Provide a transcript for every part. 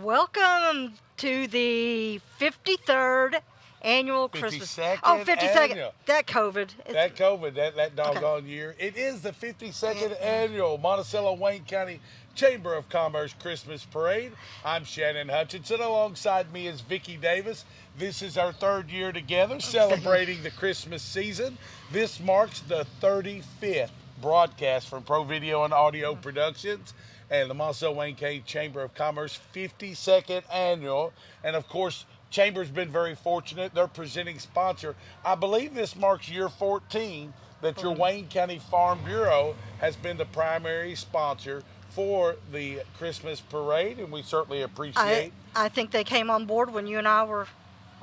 Welcome to the 53rd annual Christmas. 52nd Oh, 52nd. annual. That COVID. That doggone year. It is the 52nd annual Monticello Wayne County Chamber of Commerce Christmas Parade. I'm Shannon Hutchinson. Alongside me is Vicki Davis. This is our third year together celebrating the Christmas season. This marks the 35th broadcast from Pro Video and Audio Productions and the Monticello Wayne County Chamber of Commerce 52nd annual. And of course, Chamber's been very fortunate. They're presenting sponsor. I believe this marks year 14 that your Wayne County Farm Bureau has been the primary sponsor for the Christmas parade, and we certainly appreciate. I think they came on board when you and I were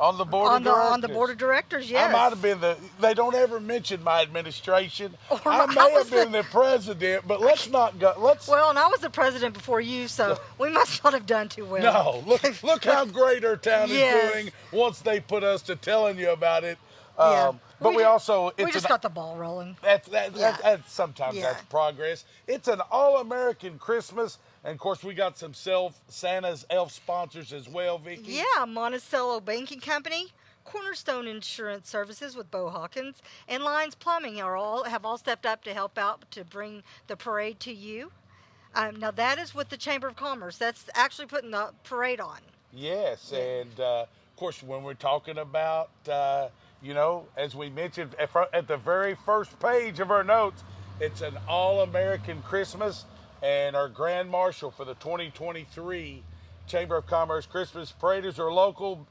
on the board of directors. On the board of directors, yes. I might have been they don't ever mention my administration. Or I may have been the president, but let's not go. Well, and I was the president before you, so we must not have done too well. No, look how great our town is doing once they put us to telling you about it. But we just got the ball rolling. That's sometimes that's progress. It's an all-American Christmas. And, of course, we got some Santa's elf sponsors as well, Vicki. Yeah, Monticello Banking Company, Cornerstone Insurance Services with Bo Hawkins, and Lyons Plumbing have all stepped up to help out to bring the parade to you. Now, that is with the Chamber of Commerce. That's actually putting the parade on. Yes, and, of course, when we're talking about, as we mentioned at the very first page of our notes, it's an all-American Christmas. And our Grand Marshal for the 2023 Chamber of Commerce Christmas Parade is our local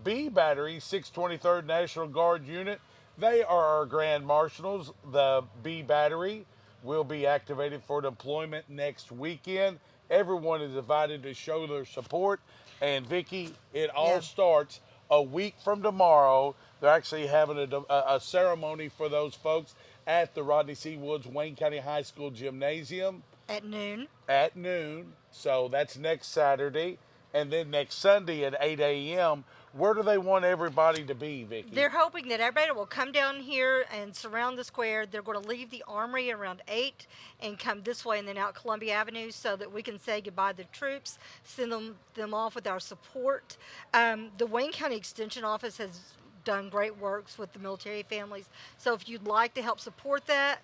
B Battery 623rd National Guard Unit. They are our Grand Marshals. The B Battery will be activated for deployment next weekend. Everyone is invited to show their support. And Vicki, it all starts a week from tomorrow. They're actually having a ceremony for those folks at the Rodney C. Woods Wayne County High School Gymnasium. At noon. At noon. So that's next Saturday. And then next Sunday at 8 a.m. Where do they want everybody to be, Vicki? They're hoping that everybody will come down here and surround the square. They're going to leave the Armory around 8 and come this way and then out Columbia Avenue so that we can say goodbye to the troops, send them off with our support. The Wayne County Extension Office has done great works with the military families. So if you'd like to help support that,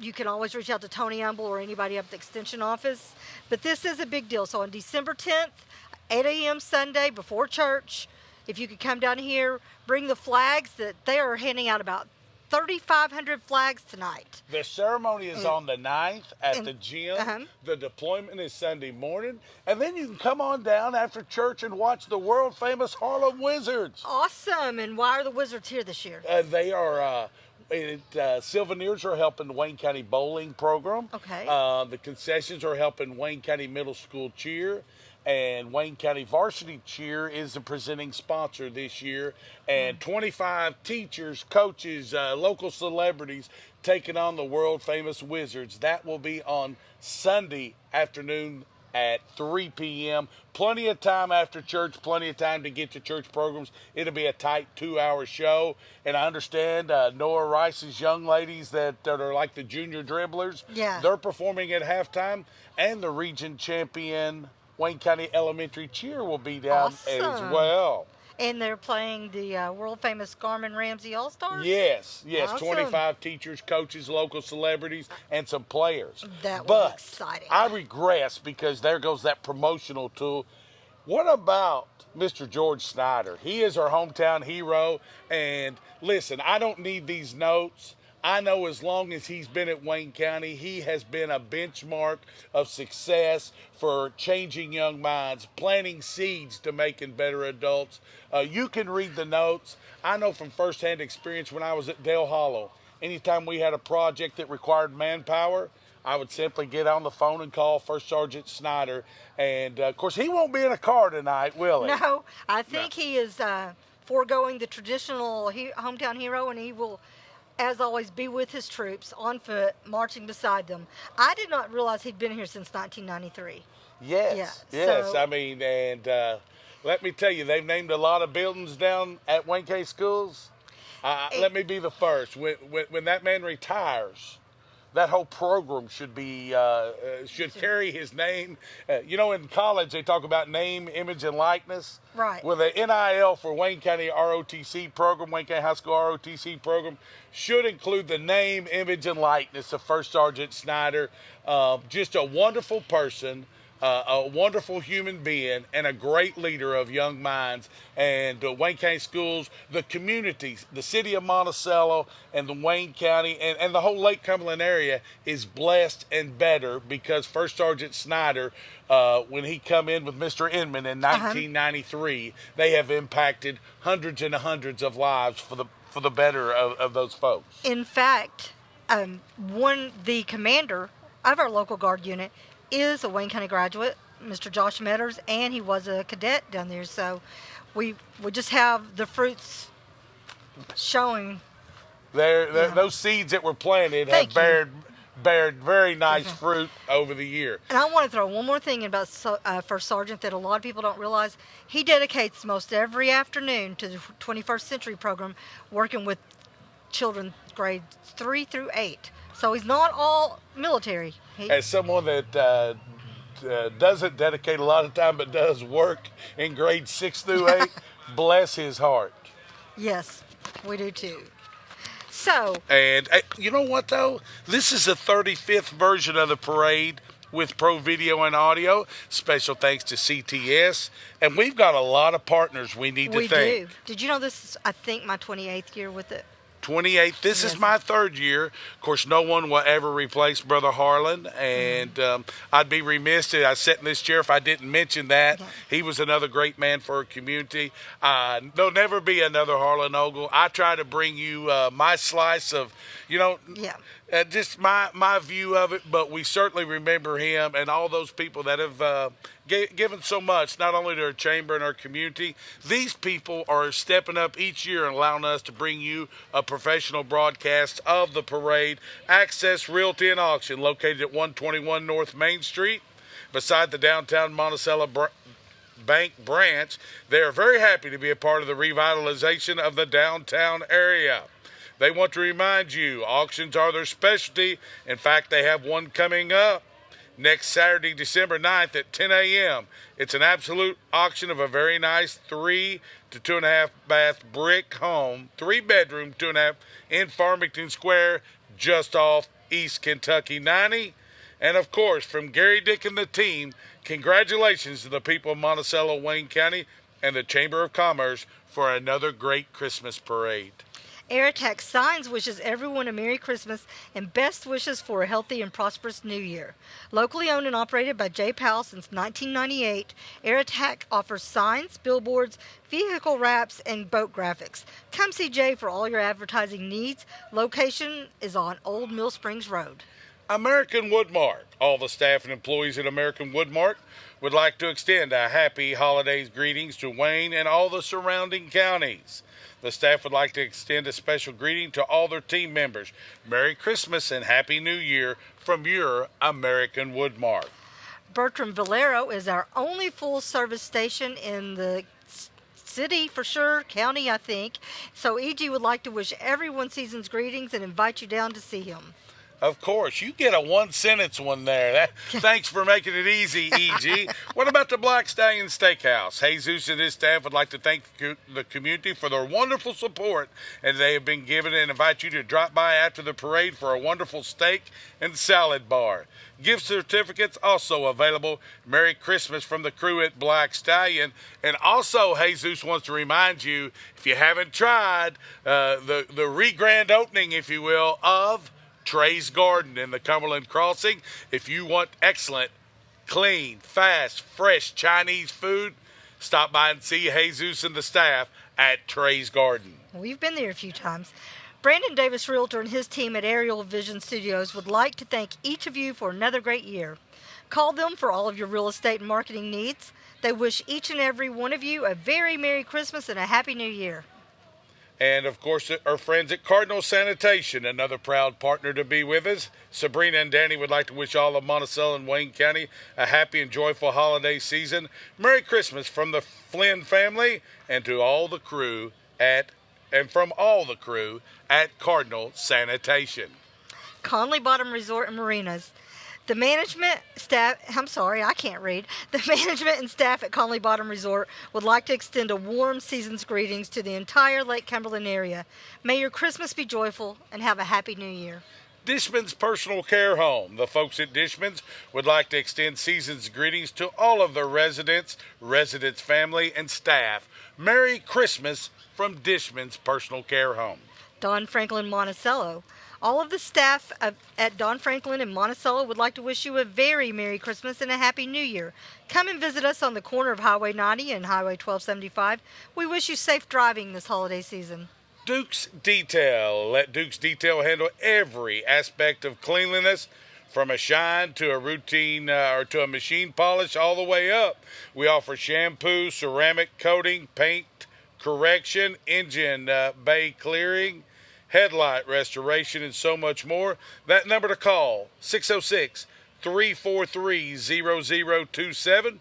you can always reach out to Tony Umble or anybody up at the Extension Office. But this is a big deal. So on December 10th, 8 a.m. Sunday before church, if you could come down here, bring the flags that they are handing out about 3,500 flags tonight. The ceremony is on the 9th at the gym. The deployment is Sunday morning. And then you can come on down after church and watch the world-famous Harlem Wizards. Awesome. And why are the Wizards here this year? They are... Sylvaneers are helping the Wayne County Bowling Program. Okay. The concessions are helping Wayne County Middle School Cheer. And Wayne County Varsity Cheer is the presenting sponsor this year. And 25 teachers, coaches, local celebrities taking on the world-famous Wizards. That will be on Sunday afternoon at 3 p.m. Plenty of time after church, plenty of time to get to church programs. It'll be a tight 2-hour show. And I understand Noah Rice's young ladies that are like the junior dribblers, they're performing at halftime. And the region champion Wayne County Elementary Cheer will be down as well. And they're playing the world-famous Garmin Ramsey All-Stars? Yes. Awesome. 25 teachers, coaches, local celebrities, and some players. That was exciting. I regress because there goes that promotional tool. What about Mr. George Snyder? He is our hometown hero. And listen, I don't need these notes. I know as long as he's been at Wayne County, he has been a benchmark of success for changing young minds, planting seeds to making better adults. You can read the notes. I know from firsthand experience when I was at Dale Hollow, anytime we had a project that required manpower, I would simply get on the phone and call First Sergeant Snyder. And, of course, he won't be in a car tonight, will he? No, I think he is foregoing the traditional hometown hero, and he will, as always, be with his troops on foot, marching beside them. I did not realize he'd been here since 1993. Yes. So, I mean, and let me tell you, they've named a lot of buildings down at Wayne County Schools. Let me be the first. When that man retires, that whole program should be should carry his name. In college they talk about name, image, and likeness. Right. Well, the NIL for Wayne County ROTC program, Wayne County High School ROTC program, should include the name, image, and likeness of First Sergeant Snyder. Just a wonderful person, a wonderful human being, and a great leader of young minds. And Wayne County Schools, the communities, the city of Monticello, and the Wayne County, and the whole Lake Cumberland area is blessed and better because First Sergeant Snyder, when he come in with Mr. Inman in 1993, they have impacted hundreds and hundreds of lives for the better of those folks. In fact, the commander of our local guard unit is a Wayne County graduate, Mr. Josh Metters, and he was a cadet down there. So we just have the fruits showing. Those seeds that were planted have bared very nice fruit over the year. And I want to throw one more thing about First Sergeant that a lot of people don't realize. He dedicates most every afternoon to the 21st Century program, working with children grades 3 through 8. So he's not all military. As someone that doesn't dedicate a lot of time but does work in grades 6 through 8, bless his heart. Yes, we do too. So. And you know what, though? This is the 35th version of the parade with Pro Video and Audio. Special thanks to CTS. And we've got a lot of partners we need to thank. We do. Did you know this is, I think, my 28th year with it? 28th. This is my third year. Of course, no one will ever replace Brother Harlan, and I'd be remiss I sat in this chair if I didn't mention that. He was another great man for our community. There'll never be another Harlan Ogle. I try to bring you my slice of, just my view of it, but we certainly remember him and all those people that have given so much, not only to our chamber and our community. These people are stepping up each year and allowing us to bring you a professional broadcast of the parade. Access Realty and Auction, located at 121 North Main Street, beside the downtown Monticello Bank branch. They are very happy to be a part of the revitalization of the downtown area. They want to remind you, auctions are their specialty. In fact, they have one coming up next Saturday, December 9th at 10 a.m. It's an absolute auction of a very nice 3 to 2.5 bath brick home, 3-bedroom, 2.5 in Farmington Square, just off East Kentucky 90. And of course, from Gary Dick and the team, congratulations to the people of Monticello, Wayne County, and the Chamber of Commerce for another great Christmas parade. Airtech Signs wishes everyone a Merry Christmas and best wishes for a healthy and prosperous New Year. Locally owned and operated by Jay Powell since 1998, Airtech offers signs, billboards, vehicle wraps, and boat graphics. Come see Jay for all your advertising needs. Location is on Old Mill Springs Road. American Woodmark. All the staff and employees at American Woodmark would like to extend a happy holidays greetings to Wayne and all the surrounding counties. The staff would like to extend a special greeting to all their team members. Merry Christmas and Happy New Year from your American Woodmark. Bertram Valero is our only full-service station in the city, for sure, county, I think. So E.G. would like to wish everyone season's greetings and invite you down to see him. Of course, you get a one-sentence one there. Thanks for making it easy, E.G. What about the Black Stallion Steakhouse? Jesus and his staff would like to thank the community for their wonderful support, and they have been given and invite you to drop by after the parade for a wonderful steak and salad bar. Gift certificates also available. Merry Christmas from the crew at Black Stallion. And also, Jesus wants to remind you, if you haven't tried, the re-grand opening, if you will, of Trey's Garden in the Cumberland Crossing. If you want excellent, clean, fast, fresh Chinese food, stop by and see Jesus and the staff at Trey's Garden. We've been there a few times. Brandon Davis Realtor and his team at Aerial Vision Studios would like to thank each of you for another great year. Call them for all of your real estate and marketing needs. They wish each and every one of you a very Merry Christmas and a Happy New Year. And, of course, our friends at Cardinal Sanitation, another proud partner to be with us. Sabrina and Danny would like to wish all of Monticello and Wayne County a happy and joyful holiday season. Merry Christmas from the Flynn family and to all the crew at Cardinal Sanitation. Conley Bottom Resort and Marinas. The management staff, I'm sorry, I can't read. The management and staff at Conley Bottom Resort would like to extend a warm season's greetings to the entire Lake Cumberland area. May your Christmas be joyful and have a happy new year. Dishman's Personal Care Home. The folks at Dishman's would like to extend season's greetings to all of their residents, family, and staff. Merry Christmas from Dishman's Personal Care Home. Don Franklin Monticello. All of the staff at Don Franklin and Monticello would like to wish you a very Merry Christmas and a Happy New Year. Come and visit us on the corner of Highway 90 and Highway 1275. We wish you safe driving this holiday season. Duke's Detail. Let Duke's Detail handle every aspect of cleanliness, from a shine to a routine or to a machine polish all the way up. We offer shampoo, ceramic coating, paint correction, engine bay clearing, headlight restoration, and so much more. That number to call, 606-343-0027.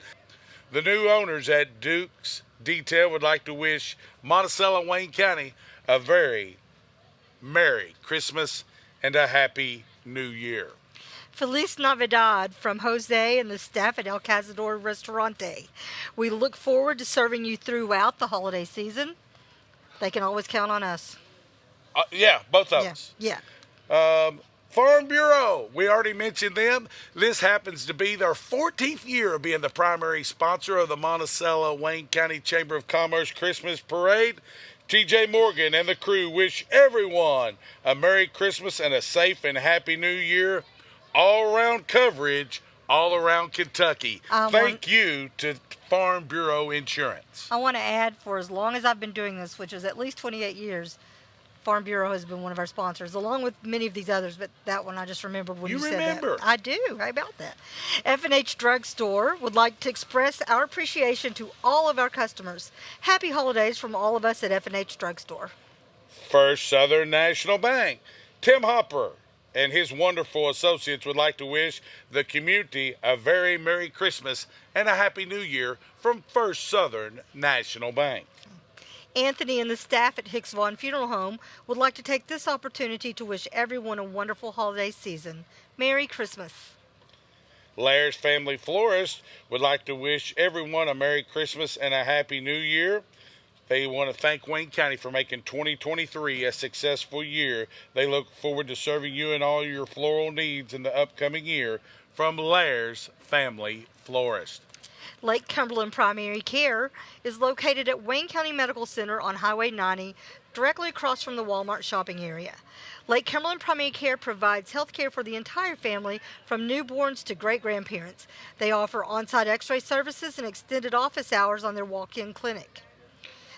The new owners at Duke's Detail would like to wish Monticello and Wayne County a very Merry Christmas and a Happy New Year. Feliz Navidad from Jose and the staff at El Cazador Restaurante. We look forward to serving you throughout the holiday season. They can always count on us. Yeah, both of us. Yeah. Farm Bureau, we already mentioned them. This happens to be their 14th year of being the primary sponsor of the Monticello Wayne County Chamber of Commerce Christmas Parade. TJ Morgan and the crew wish everyone a Merry Christmas and a safe and Happy New Year. All around coverage, all around Kentucky. Thank you to Farm Bureau Insurance. I want to add, for as long as I've been doing this, which is at least 28 years, Farm Bureau has been one of our sponsors, along with many of these others, but that one I just remembered when you said remember. that. I do. How about that? F&H Drugstore would like to express our appreciation to all of our customers. Happy holidays from all of us at F&H Drugstore. First Southern National Bank. Tim Hopper and his wonderful associates would like to wish the community a very Merry Christmas and a Happy New Year from First Southern National Bank. Anthony and the staff at Hicks Vaughn Funeral Home would like to take this opportunity to wish everyone a wonderful holiday season. Merry Christmas. Laird's Family Florist would like to wish everyone a Merry Christmas and a Happy New Year. They want to thank Wayne County for making 2023 a successful year. They look forward to serving you and all your floral needs in the upcoming year. From Laird's Family Florist. Lake Cumberland Primary Care is located at Wayne County Medical Center on Highway 90, directly across from the Walmart shopping area. Lake Cumberland Primary Care provides health care for the entire family, from newborns to great-grandparents. They offer on-site x-ray services and extended office hours on their walk-in clinic.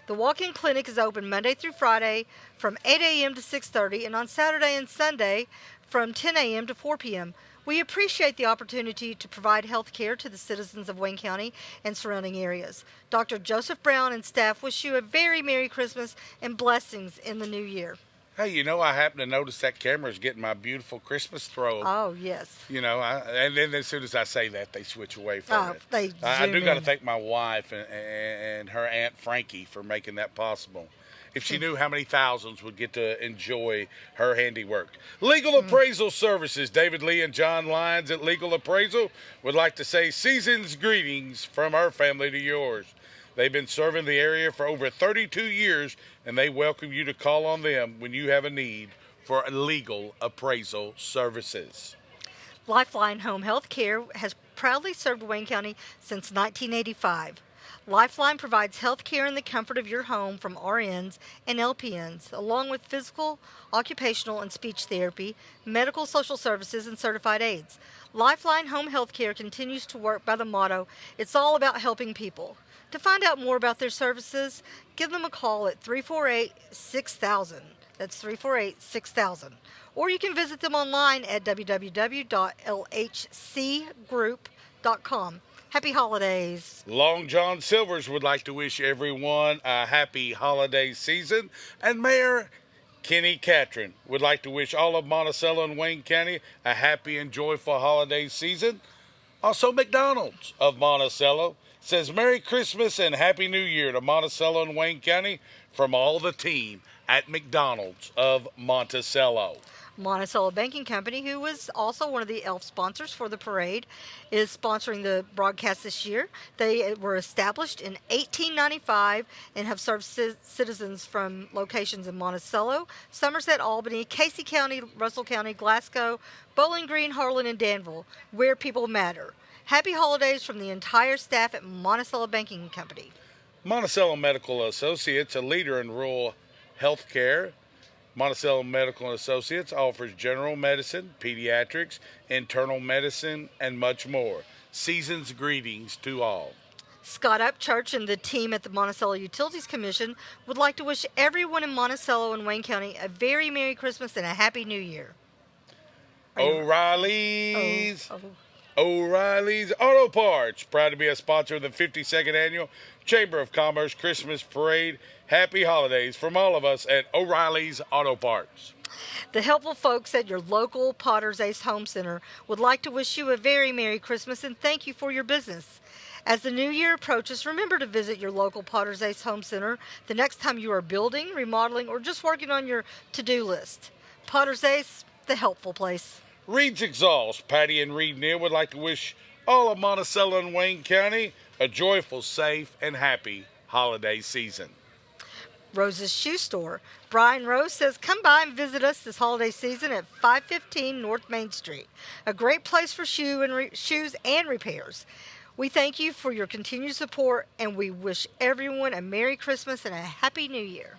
The walk-in clinic is open Monday through Friday from 8 a.m. to 6:30 and on Saturday and Sunday from 10 a.m. to 4 p.m. We appreciate the opportunity to provide health care to the citizens of Wayne County and surrounding areas. Dr. Joseph Brown and staff wish you a very Merry Christmas and blessings in the new year. Hey, you know, I happen to notice that camera's getting my beautiful Christmas throw. Oh, yes. You know, and then as soon as I say that, they switch away from it. I do zoom got to in. thank my wife and her Aunt Frankie for making that possible. If she knew how many thousands would get to enjoy her handiwork. Legal Appraisal Services. David Lee and John Lyons at Legal Appraisal would like to say season's greetings from our family to yours. They've been serving the area for over 32 years, and they welcome you to call on them when you have a need for legal appraisal services. Lifeline Home Health Care has proudly served Wayne County since 1985. Lifeline provides health care in the comfort of your home from RNs and LPNs, along with physical, occupational, and speech therapy, medical social services, and certified aides. Lifeline Home Health Care continues to work by the motto, "It's all about helping people." To find out more about their services, give them a call at 348-6000. That's 348-6000. Or you can visit them online at www.lhcgroup.com. Happy holidays. Long John Silvers would like to wish everyone a happy holiday season. And Mayor Kenny Catron would like to wish all of Monticello and Wayne County a happy and joyful holiday season. Also, McDonald's of Monticello says Merry Christmas and Happy New Year to Monticello and Wayne County from all the team at McDonald's of Monticello. Monticello Banking Company, who was also one of the ELF sponsors for the parade, is sponsoring the broadcast this year. They were established in 1895 and have served citizens from locations in Monticello, Somerset, Albany, Casey County, Russell County, Glasgow, Bowling Green, Harlan, and Danville, where people matter. Happy holidays from the entire staff at Monticello Banking Company. Monticello Medical Associates, a leader in rural health care. Monticello Medical Associates offers general medicine, pediatrics, internal medicine, and much more. Season's greetings to all. Scott Upchurch and the team at the Monticello Utilities Commission would like to wish everyone in Monticello and Wayne County a very Merry Christmas and a Happy New Year. O'Reilly's. O'Reilly's Auto Parts, proud to be a sponsor of the 52nd Annual Chamber of Commerce Christmas Parade. Happy holidays from all of us at O'Reilly's Auto Parts. The helpful folks at your local Potter's Ace Home Center would like to wish you a very Merry Christmas and thank you for your business. As the new year approaches, remember to visit your local Potter's Ace Home Center the next time you are building, remodeling, or just working on your to-do list. Potter's Ace, the helpful place. Reed's Exhaust, Patty and Reed Neal would like to wish all of Monticello and Wayne County a joyful, safe, and happy holiday season. Rose's Shoe Store. Brian Rose says, come by and visit us this holiday season at 515 North Main Street. A great place for shoes and repairs. We thank you for your continued support, and we wish everyone a Merry Christmas and a Happy New Year.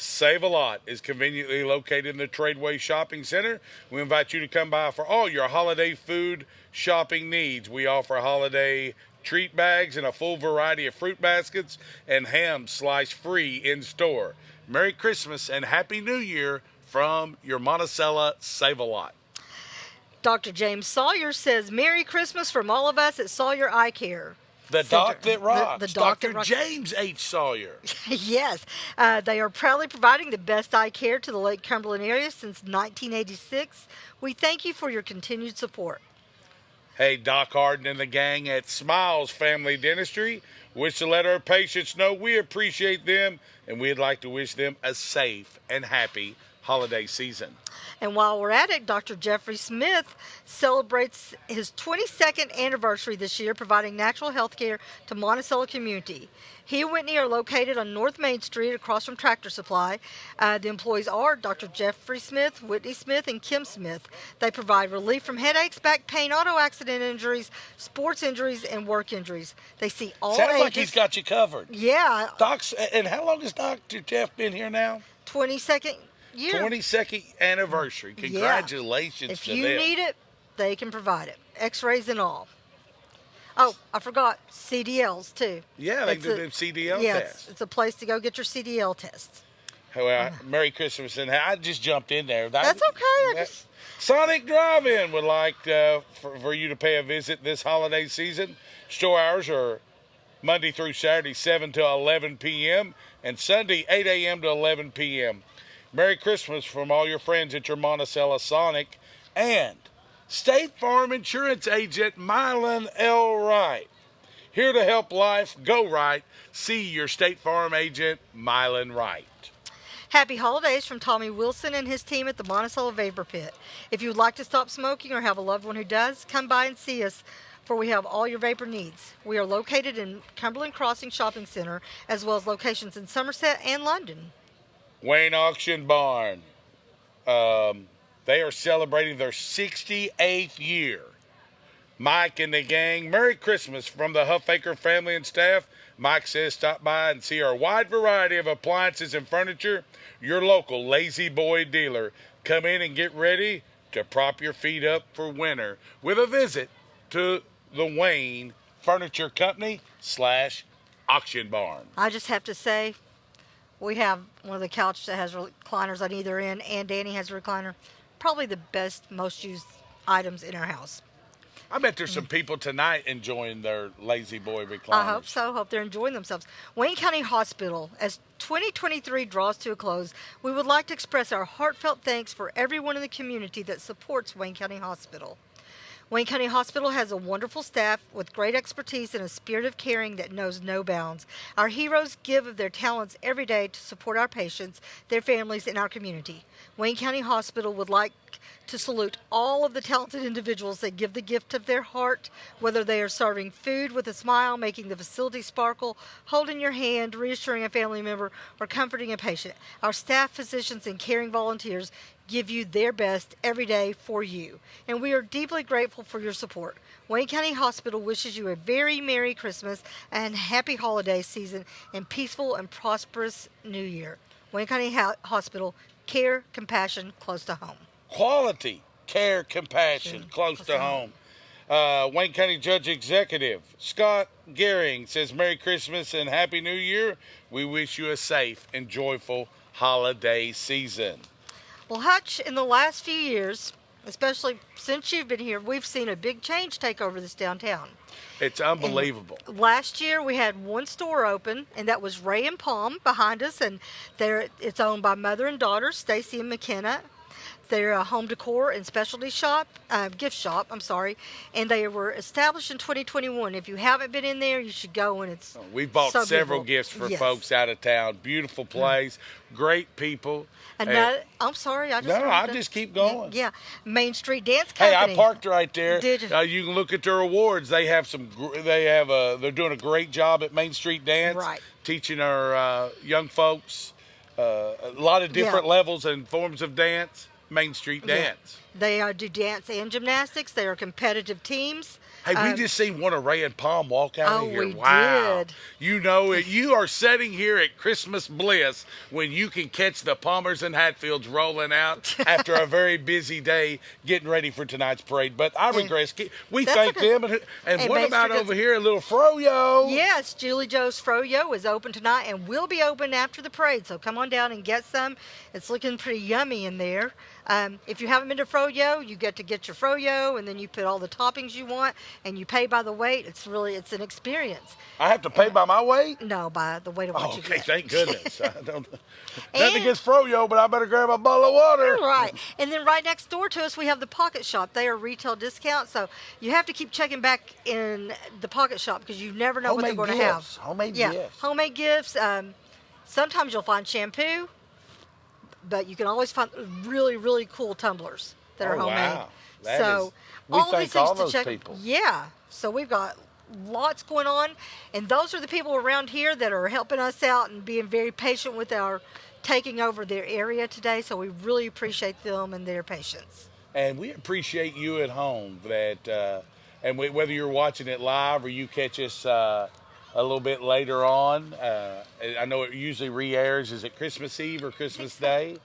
Save a Lot is conveniently located in the Tradeway Shopping Center. We invite you to come by for all your holiday food shopping needs. We offer holiday treat bags and a full variety of fruit baskets and ham sliced free in store. Merry Christmas and Happy New Year from your Monticello Save a Lot. Dr. James Sawyer says, Merry Christmas from all of us at Sawyer Eye Care. The doc that rocks. The doc Dr. that rocks. James H. Sawyer. Yes. They are proudly providing the best eye care to the Lake Cumberland area since 1986. We thank you for your continued support. Hey, Doc Harden and the gang at Smiles Family Dentistry wish to let our patients know we appreciate them and we'd like to wish them a safe and happy holiday season. And while we're at it, Dr. Jeffrey Smith celebrates his 22nd anniversary this year, providing natural health care to Monticello community. He and Whitney are located on North Main Street across from Tractor Supply. The employees are Dr. Jeffrey Smith, Whitney Smith, and Kim Smith. They provide relief from headaches, back pain, auto accident injuries, sports injuries, and work injuries. They see all Sounds ages. like he's got you covered. Yeah. Doc's, and how long has Dr. Jeff been here now? 22nd year. 22nd anniversary. Congratulations If to you them. need it, they can provide it. X-rays and all. Oh, I forgot CDLs too. Yeah, they do them CDL tests. It's a place to go get your CDL tests. Well, Merry Christmas, and I just jumped in there. That's okay. Sonic Drive-In would like for you to pay a visit this holiday season. Store hours are Monday through Saturday, 7 to 11 p.m., and Sunday, 8 a.m. to 11 p.m. Merry Christmas from all your friends at your Monticello Sonic and State Farm Insurance Agent Mylan L. Wright. Here to help life go right, see your State Farm agent, Mylan Wright. Happy holidays from Tommy Wilson and his team at the Monticello Vapor Pit. If you would like to stop smoking or have a loved one who does, come by and see us, for we have all your vapor needs. We are located in Cumberland Crossing Shopping Center, as well as locations in Somerset and London. Wayne Auction Barn. They are celebrating their 68th year. Mike and the gang, Merry Christmas from the Huffaker family and staff. Mike says stop by and see our wide variety of appliances and furniture. Your local Lazy Boy dealer. Come in and get ready to prop your feet up for winter with a visit to the Wayne Furniture Company / Auction Barn. I just have to say, we have one of the couches that has recliners on either end, and Danny has a recliner. Probably the best, most used items in our house. I bet there's some people tonight enjoying their Lazy Boy recliners. I hope so. Hope they're enjoying themselves. Wayne County Hospital, as 2023 draws to a close, we would like to express our heartfelt thanks for everyone in the community that supports Wayne County Hospital. Wayne County Hospital has a wonderful staff with great expertise and a spirit of caring that knows no bounds. Our heroes give of their talents every day to support our patients, their families, and our community. Wayne County Hospital would like to salute all of the talented individuals that give the gift of their heart, whether they are serving food with a smile, making the facility sparkle, holding your hand, reassuring a family member, or comforting a patient. Our staff, physicians, and caring volunteers give you their best every day for you, and we are deeply grateful for your support. Wayne County Hospital wishes you a very Merry Christmas and happy holiday season and peaceful and prosperous New Year. Wayne County Hospital, care, compassion, close to home. Quality, care, compassion, close to home. Wayne County Judge Executive Scott Gehring says, Merry Christmas and Happy New Year. We wish you a safe and joyful holiday season. Well, Hutch, in the last few years, especially since you've been here, we've seen a big change take over this downtown. It's unbelievable. And last year we had one store open, and that was Ray and Palm behind us, and it's owned by mother and daughter, Stacy and McKenna. They're a home decor and specialty shop, gift shop, and they were established in 2021. If you haven't been in there, you should go, and it's We've bought so several beautiful. gifts for folks out of town. Beautiful place, great people. And I'm sorry, I just keep going. Yeah, Main Street Dance Company. Hey, I parked right there. Did you? You can look at their awards. They have they're doing a great job at Main Street Dance, right, teaching our young folks a lot of different levels and forms of dance. Main Street Dance. They do dance and gymnastics. They are competitive teams. Hey, we just seen one of Ray and Palm walk out of here. We wow. did. You know it. You are sitting here at Christmas bliss when you can catch the Palmers and Hatfields rolling out after a very busy day getting ready for tonight's parade. But I regress. We thank them. And what about over here, a little Froyo? Yes, Julie Joe's Froyo is open tonight and will be open after the parade. So come on down and get some. It's looking pretty yummy in there. If you haven't been to Froyo, you get your Froyo, and then you put all the toppings you want, and you pay by the weight. It's an experience. I have to pay by my weight? No, by the weight of what you get. Okay, thank goodness. I don't nothing against Froyo, but I better grab a bottle of water. Right. And then right next door to us, we have the Pocket Shop. They are retail discount, so you have to keep checking back in the Pocket Shop because you never know what they're going to have. Homemade gifts. Homemade gifts. Sometimes you'll find shampoo, but you can always find really, really cool tumblers that are homemade. Wow. We thank all those people. Yeah. So we've got lots going on, and those are the people around here that are helping us out and being very patient with our taking over their area today. So we really appreciate them and their patience. And we appreciate you at home whether you're watching it live or you catch us a little bit later on. I know it usually re-airs. Is it Christmas Eve or Christmas Day?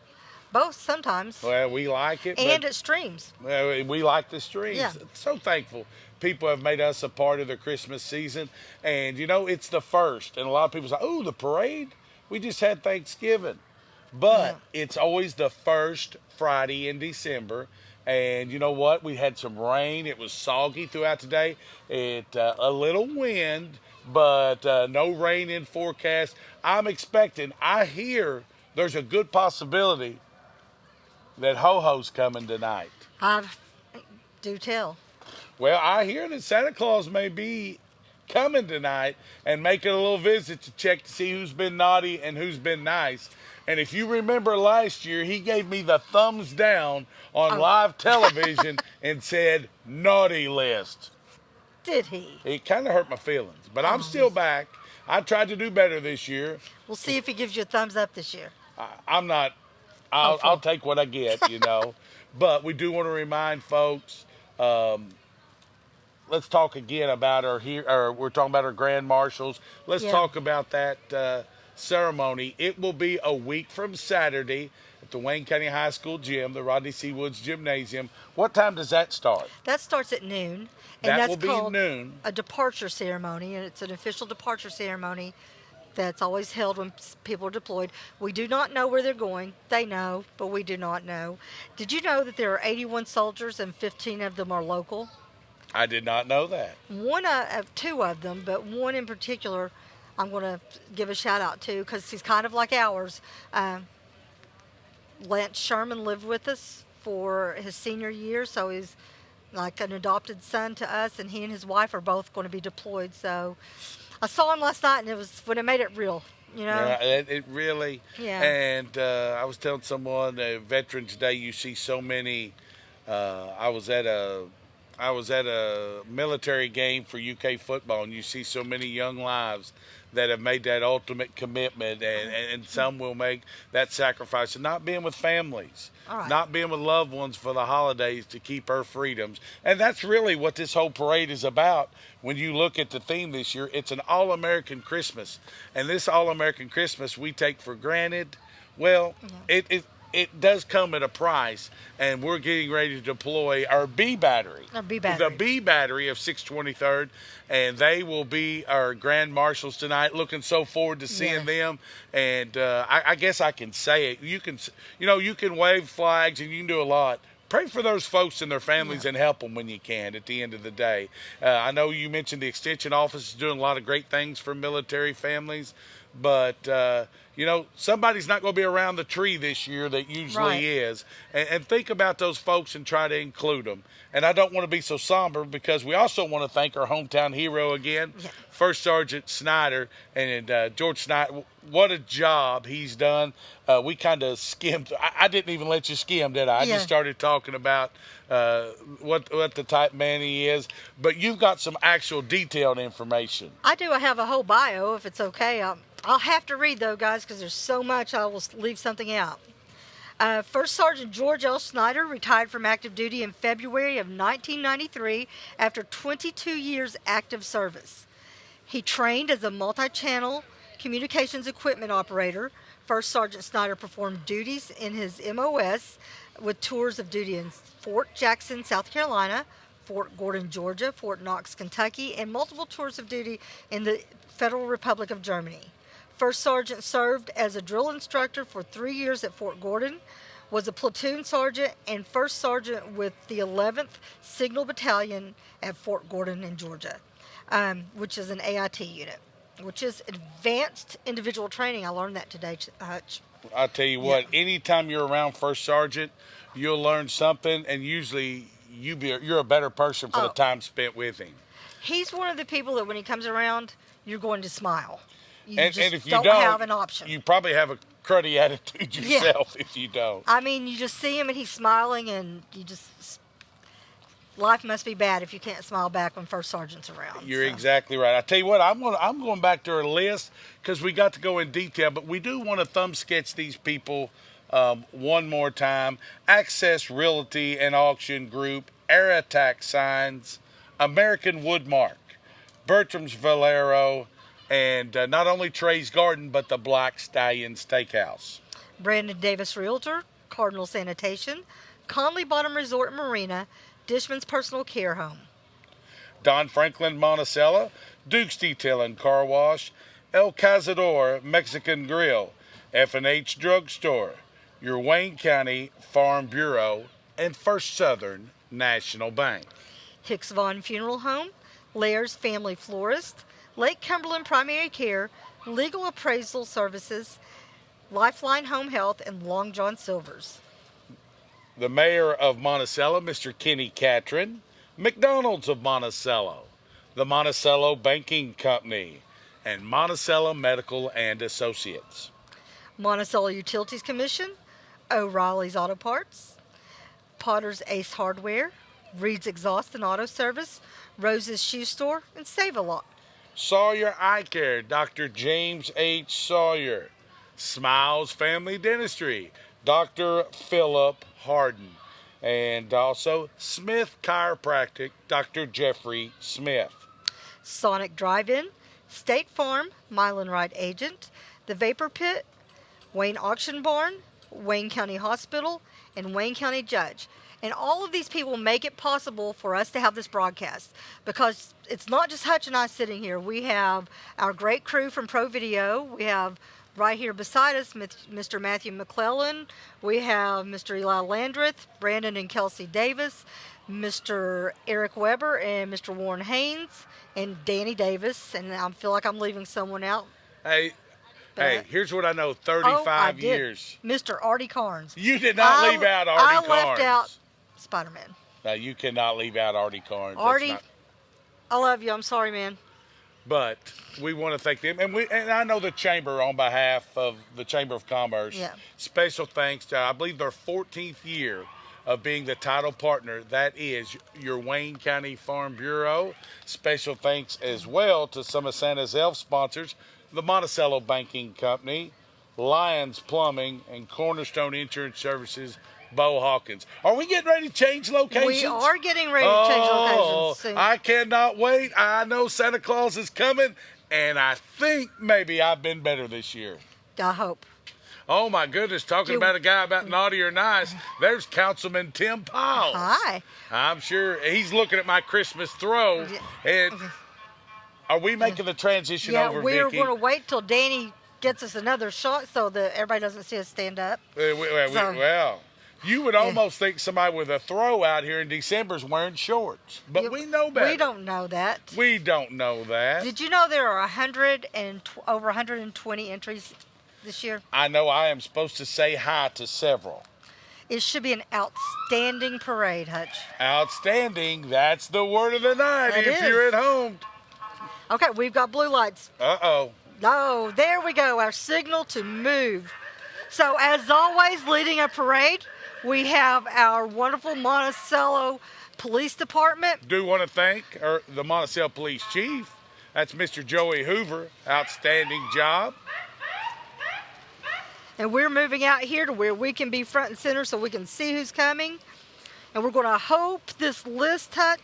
Both sometimes. Well, we like it. And it streams. Well, we like the streams. Yeah. So thankful. People have made us a part of the Christmas season. And, it's the first. And a lot of people say, oh, the parade? We just had Thanksgiving. But it's always the first Friday in December. And you know what? We had some rain. It was soggy throughout the day. A little wind, but no rain in forecast. I hear there's a good possibility that Ho-Ho's coming tonight. Do tell. Well, I hear that Santa Claus may be coming tonight and making a little visit to check to see who's been naughty and who's been nice. And if you remember last year, he gave me the thumbs down on live television and said, naughty list. Did he? It kind of hurt my feelings, but I'm still back. I tried to do better this year. We'll see if he gives you a thumbs up this year. I'm not. I'll take what I get, But we do want to remind folks, let's talk again about we're talking about our grand marshals. Let's talk about that ceremony. It will be a week from Saturday at the Wayne County High School gym, the Rodney C. Woods Gymnasium. What time does that start? That starts at noon. And that's will be called noon. A departure ceremony, and it's an official departure ceremony that's always held when people are deployed. We do not know where they're going. They know, but we do not know. Did you know that there are 81 soldiers and 15 of them are local? I did not know that. Two of them, but one in particular I'm going to give a shout out to because he's kind of like ours. Lance Sherman lived with us for his senior year, so he's like an adopted son to us, and he and his wife are both going to be deployed. So I saw him last night, and it was when it made it real, you know? Yeah, it really. Yeah. And I was telling someone, Veterans Day, you see so many. I was at a military game for UK football, and you see so many young lives that have made that ultimate commitment, and some will make that sacrifice of not being with families, All right. not being with loved ones for the holidays to keep our freedoms. And that's really what this whole parade is about. When you look at the theme this year, it's an all-American Christmas. And this all-American Christmas we take for granted. Well, Yeah. it does come at a price, and we're getting ready to deploy our B battery. Our B battery. The B battery of 623rd, and they will be our grand marshals tonight. Looking so forward to seeing them. And I guess I can say it. You can wave flags and you can do a lot. Pray for those folks and their families and help them when you can at the end of the day. I know you mentioned the Extension Office is doing a lot of great things for military families, but somebody's not going to be around the tree this year that usually is. And think about those folks and try to include them. And I don't want to be so somber, because we also want to thank our hometown hero again, First Sergeant Snyder. And George Snyder, what a job he's done. We kind of skimmed. I didn't even let you skim, did I? I just started talking about what the type man he is. But you've got some actual detailed information. I do. I have a whole bio, if it's okay. I'll have to read, though, guys, because there's so much I will leave something out. First Sergeant George L. Snyder retired from active duty in February of 1993 after 22 years active service. He trained as a multi-channel communications equipment operator. First Sergeant Snyder performed duties in his MOS with tours of duty in Fort Jackson, South Carolina, Fort Gordon, Georgia, Fort Knox, Kentucky, and multiple tours of duty in the Federal Republic of Germany. First Sergeant served as a drill instructor for 3 years at Fort Gordon, was a platoon sergeant and first sergeant with the 11th Signal Battalion at Fort Gordon in Georgia, which is an AIT unit, which is Advanced Individual Training. I learned that today, Hutch. I'll tell you what, anytime you're around First Sergeant, you'll learn something, and usually you're a better person for the time spent with him. He's one of the people that when he comes around, you're going to smile. And if you don't have an option. You probably have a cruddy attitude yourself if you don't. I mean, you just see him and he's smiling, and life must be bad if you can't smile back when First Sergeant's around. You're exactly right. I tell you what, I'm going back to our list because we got to go in detail, but we do want to thumb sketch these people one more time. Access Realty and Auction Group, Air Attack Signs, American Woodmark, Bertram's Valero, and not only Trey's Garden, but the Black Stallion Steakhouse. Brandon Davis Realtor, Cardinal Sanitation, Conley Bottom Resort and Marina, Dishman's Personal Care Home. Don Franklin Monticello, Duke's Detail and Car Wash, El Cazador Mexican Grill, F&H Drugstore, your Wayne County Farm Bureau, and First Southern National Bank. Hicks Vaughn Funeral Home, Laird's Family Florist, Lake Cumberland Primary Care, Legal Appraisal Services, Lifeline Home Health, and Long John Silver's. The Mayor of Monticello, Mr. Kenny Catron, McDonald's of Monticello, the Monticello Banking Company, and Monticello Medical and Associates. Monticello Utilities Commission, O'Reilly's Auto Parts, Potter's Ace Hardware, Reed's Exhaust and Auto Service, Rose's Shoe Store, and Save-A-Lot. Sawyer Eye Care, Dr. James H. Sawyer. Smiles Family Dentistry, Dr. Philip Harden. And also Smith Chiropractic, Dr. Jeffrey Smith. Sonic Drive-In, State Farm, Mile and Ride Agent, The Vapor Pit, Wayne Auction Barn, Wayne County Hospital, and Wayne County Judge. And all of these people make it possible for us to have this broadcast, because it's not just Hutch and I sitting here. We have our great crew from Pro Video. We have right here beside us Mr. Matthew McClellan. We have Mr. Eli Landreth, Brandon and Kelsey Davis, Mr. Eric Weber, and Mr. Warren Haynes, and Danny Davis. And I feel like I'm leaving someone out. Hey, here's what I know, 35 years. Mr. Artie Carnes. You did not leave out Artie Carnes. I left out Spider-Man. Now, you cannot leave out Artie Carnes. That's Artie, not- I love you. I'm sorry, man. But we want to thank them, and I know the chamber on behalf of the Chamber of Commerce. Yeah. Special thanks to, I believe, their 14th year of being the title partner. That is your Wayne County Farm Bureau. Special thanks as well to some of Santa's Elf sponsors, the Monticello Banking Company, Lyons Plumbing, and Cornerstone Insurance Services. Bo Hawkins. Are we getting ready to change locations? We are getting ready to change locations soon. I cannot wait. I know Santa Claus is coming, and I think maybe I've been better this year. I hope. Oh, my goodness. Talking about a guy about naughty or nice, there's Councilman Tim Piles. Hi. I'm sure he's looking at my Christmas throw. And are we making the transition over, we're Vicki? going to wait till Danny gets us another shot so that everybody doesn't see us stand up. Well, you would almost think somebody with a throw out here in December is wearing shorts. But we know better. We don't know that. We don't know that. Did you know there are over 120 entries this year? I know I am supposed to say hi to several. It should be an outstanding parade, Hutch. Outstanding. That's the word of the night That if is. you're at home. Okay, we've got blue lights. Uh-oh. Oh, there we go, our signal to move. So as always, leading a parade, we have our wonderful Monticello Police Department. Do want to thank the Monticello Police Chief. That's Mr. Joey Hoover. Outstanding job. And we're moving out here to where we can be front and center so we can see who's coming. And we're going to hope this list, Touch,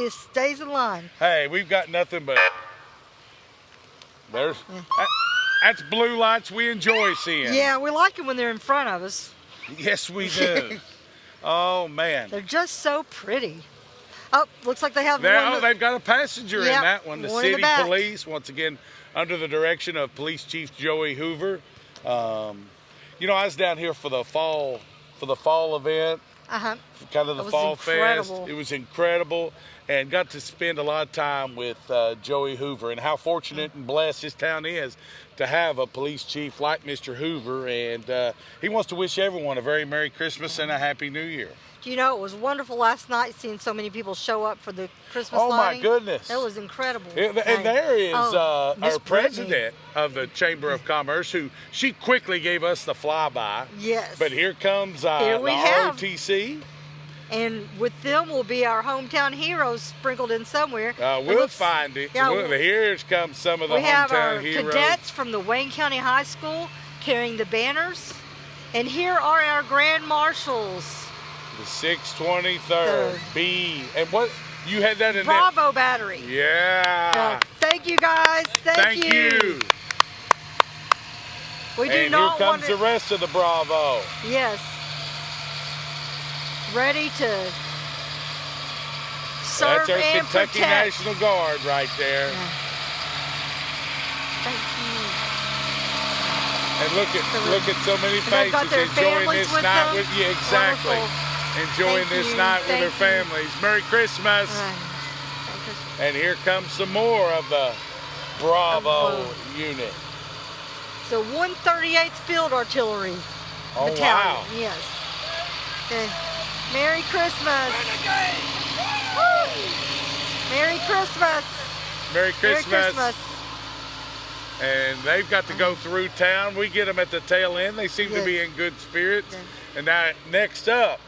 stays in line. Hey, we've got nothing but... That's blue lights we enjoy seeing. Yeah, we like it when they're in front of us. Yes, we do. Oh, man. They're just so pretty. Oh, looks like they have one. They've got a passenger in that one. The one in the city back. police, once again, under the direction of Police Chief Joey Hoover. I was down here for the fall event, Uh-huh. kind of the That was fall incredible. fest. It was incredible, and got to spend a lot of time with Joey Hoover, and how fortunate and blessed this town is to have a police chief like Mr. Hoover, and he wants to wish everyone a very Merry Christmas and a Happy New Year. You know, it was wonderful last night seeing so many people show up for the Christmas Oh, lighting. my goodness. That was incredible. And there is Miss our Brittany. president of the Chamber of Commerce, who she quickly gave us the flyby. Yes. But here comes Here we the have. ROTC. And with them will be our hometown heroes sprinkled in somewhere. We'll find it. Yeah, Here comes some of the we have hometown our heroes. cadets from the Wayne County High School carrying the banners. And here are our grand marshals. The 623rd B. And what? You had that in there? Bravo Battery. Yeah. Thank you, guys. Thank you. We do And not here want comes the rest of the Bravo. Yes. Ready to serve That's our and Kentucky protect. National Guard right there. Thank you. And look at so many And they've got faces their enjoying families this with night them. with you. Exactly. Wonderful. Enjoying Thank this you. night with their Thank you. families. Merry Christmas. And here comes some more of the Bravo unit. So 138th Field Artillery Oh, Battalion. wow. Yes. Okay. Merry Christmas. Woo! Merry Christmas. Merry Christmas. Merry Christmas. And they've got to go through town. We get them at the tail end. They seem to be in good spirits. Yes. And now, next up,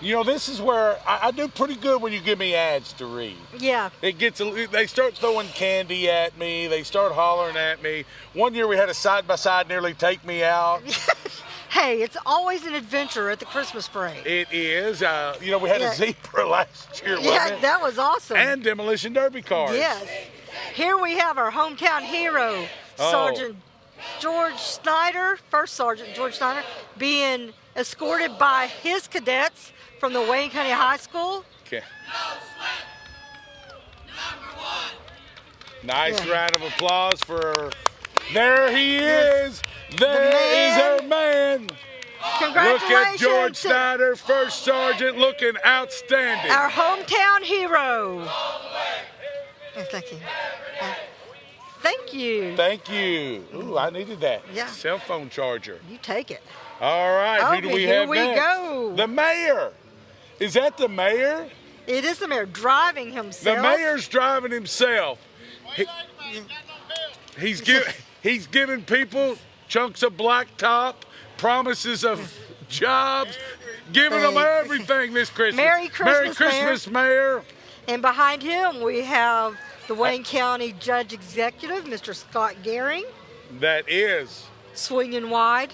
this is where I do pretty good when you give me ads to read. Yeah. They start throwing candy at me. They start hollering at me. One year we had a side-by-side nearly take me out. Hey, it's always an adventure at the Christmas parade. It is. We had a zebra last year, wasn't Yeah, it? that was awesome. And demolition derby cars. Yes. Here we have our hometown hero, Sergeant George Snyder, First Sergeant George Snyder, being escorted by his cadets from the Wayne County High School. Okay. Nice round of applause for. There he is. There is our man. Congratulations. Look at George Snyder, First Sergeant, looking outstanding. Our hometown hero. Yes, thank you. Thank you. Thank you. Ooh, I needed that. Yeah. Cell phone charger. You take it. All right, who do we here have we next? go. The mayor. Is that the mayor? It is the mayor driving himself. The mayor's driving himself. He's giving people chunks of blacktop, promises of jobs, giving them everything this Christmas. Merry Christmas, Mayor. And behind him we have the Wayne County Judge Executive, Mr. Scott Gehring. That is. Swinging wide.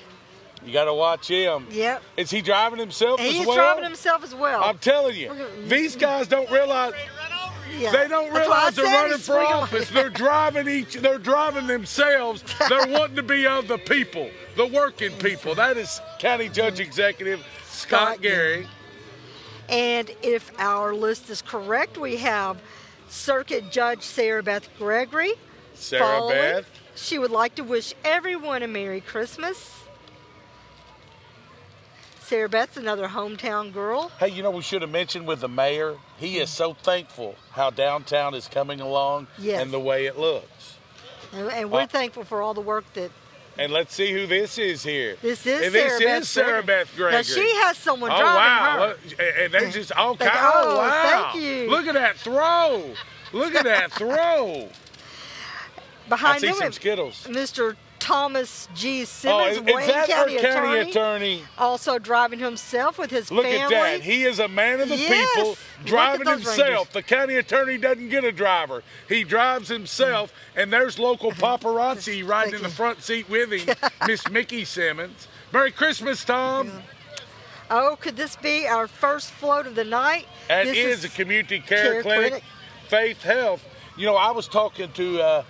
You got to watch him. Yep. Is he driving himself as well? He's driving himself as well. I'm telling you, these guys don't realize. Yeah. They don't realize they're running for office. They're driving themselves. They're wanting to be of the people, the working people. That is County Judge Executive Scott Gehring. And if our list is correct, we have Circuit Judge Sarah Beth Gregory. Sarah Beth. She would like to wish everyone a Merry Christmas. Sarah Beth's another hometown girl. Hey, you know, we should have mentioned with the mayor, he is so thankful how downtown is coming along and the way it looks. And we're thankful for all the work that... And let's see who this is here. This is Sarah Beth Gregory. Now, she has someone driving her. And they just, wow. Thank you. Look at that throw. Look at that throw. Behind I see them, some Skittles. Mr. Thomas G. Simmons, is that County our county attorney? Also driving himself with his family. Look at that. He is a man of the people, driving himself. Rangers. The county attorney doesn't get a driver. He drives himself, and there's local paparazzi riding in the front seat with him, Miss Mickey Simmons. Merry Christmas, Tom. Oh, could this be our first float of the night? It is a community care clinic, Faith Health. You know, I was talking to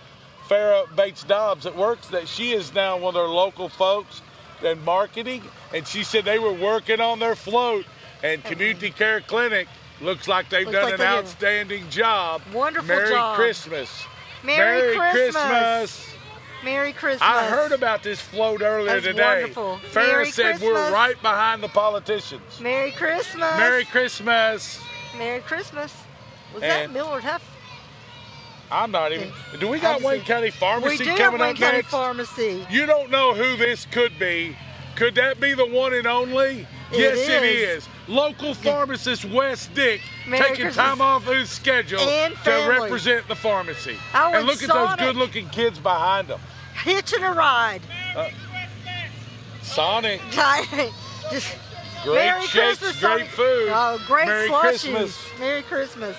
Farrah Bates Dobbs that works that she is now one of their local folks in marketing, and she said they were working on their float, and Community Care Clinic looks like they've done an outstanding job. Wonderful Merry job. Christmas. Merry Christmas. Merry Christmas. I heard about this float earlier today. Wonderful. Farrah said we're right behind the politicians. Merry Christmas. Merry Christmas. Merry Christmas. Was that Millard Huff? I'm not even. Do we got Wayne County Pharmacy coming up next? We do have Wayne County Pharmacy. You don't know who this could be. Could that be the one and only? Yes, it is. Local pharmacist Wes Dick taking time off his schedule to represent the pharmacy. And look at those good-looking kids behind them. Hitching a ride. Sonic. Just great shakes, great food. Oh, great Merry slushies. Christmas. Merry Christmas.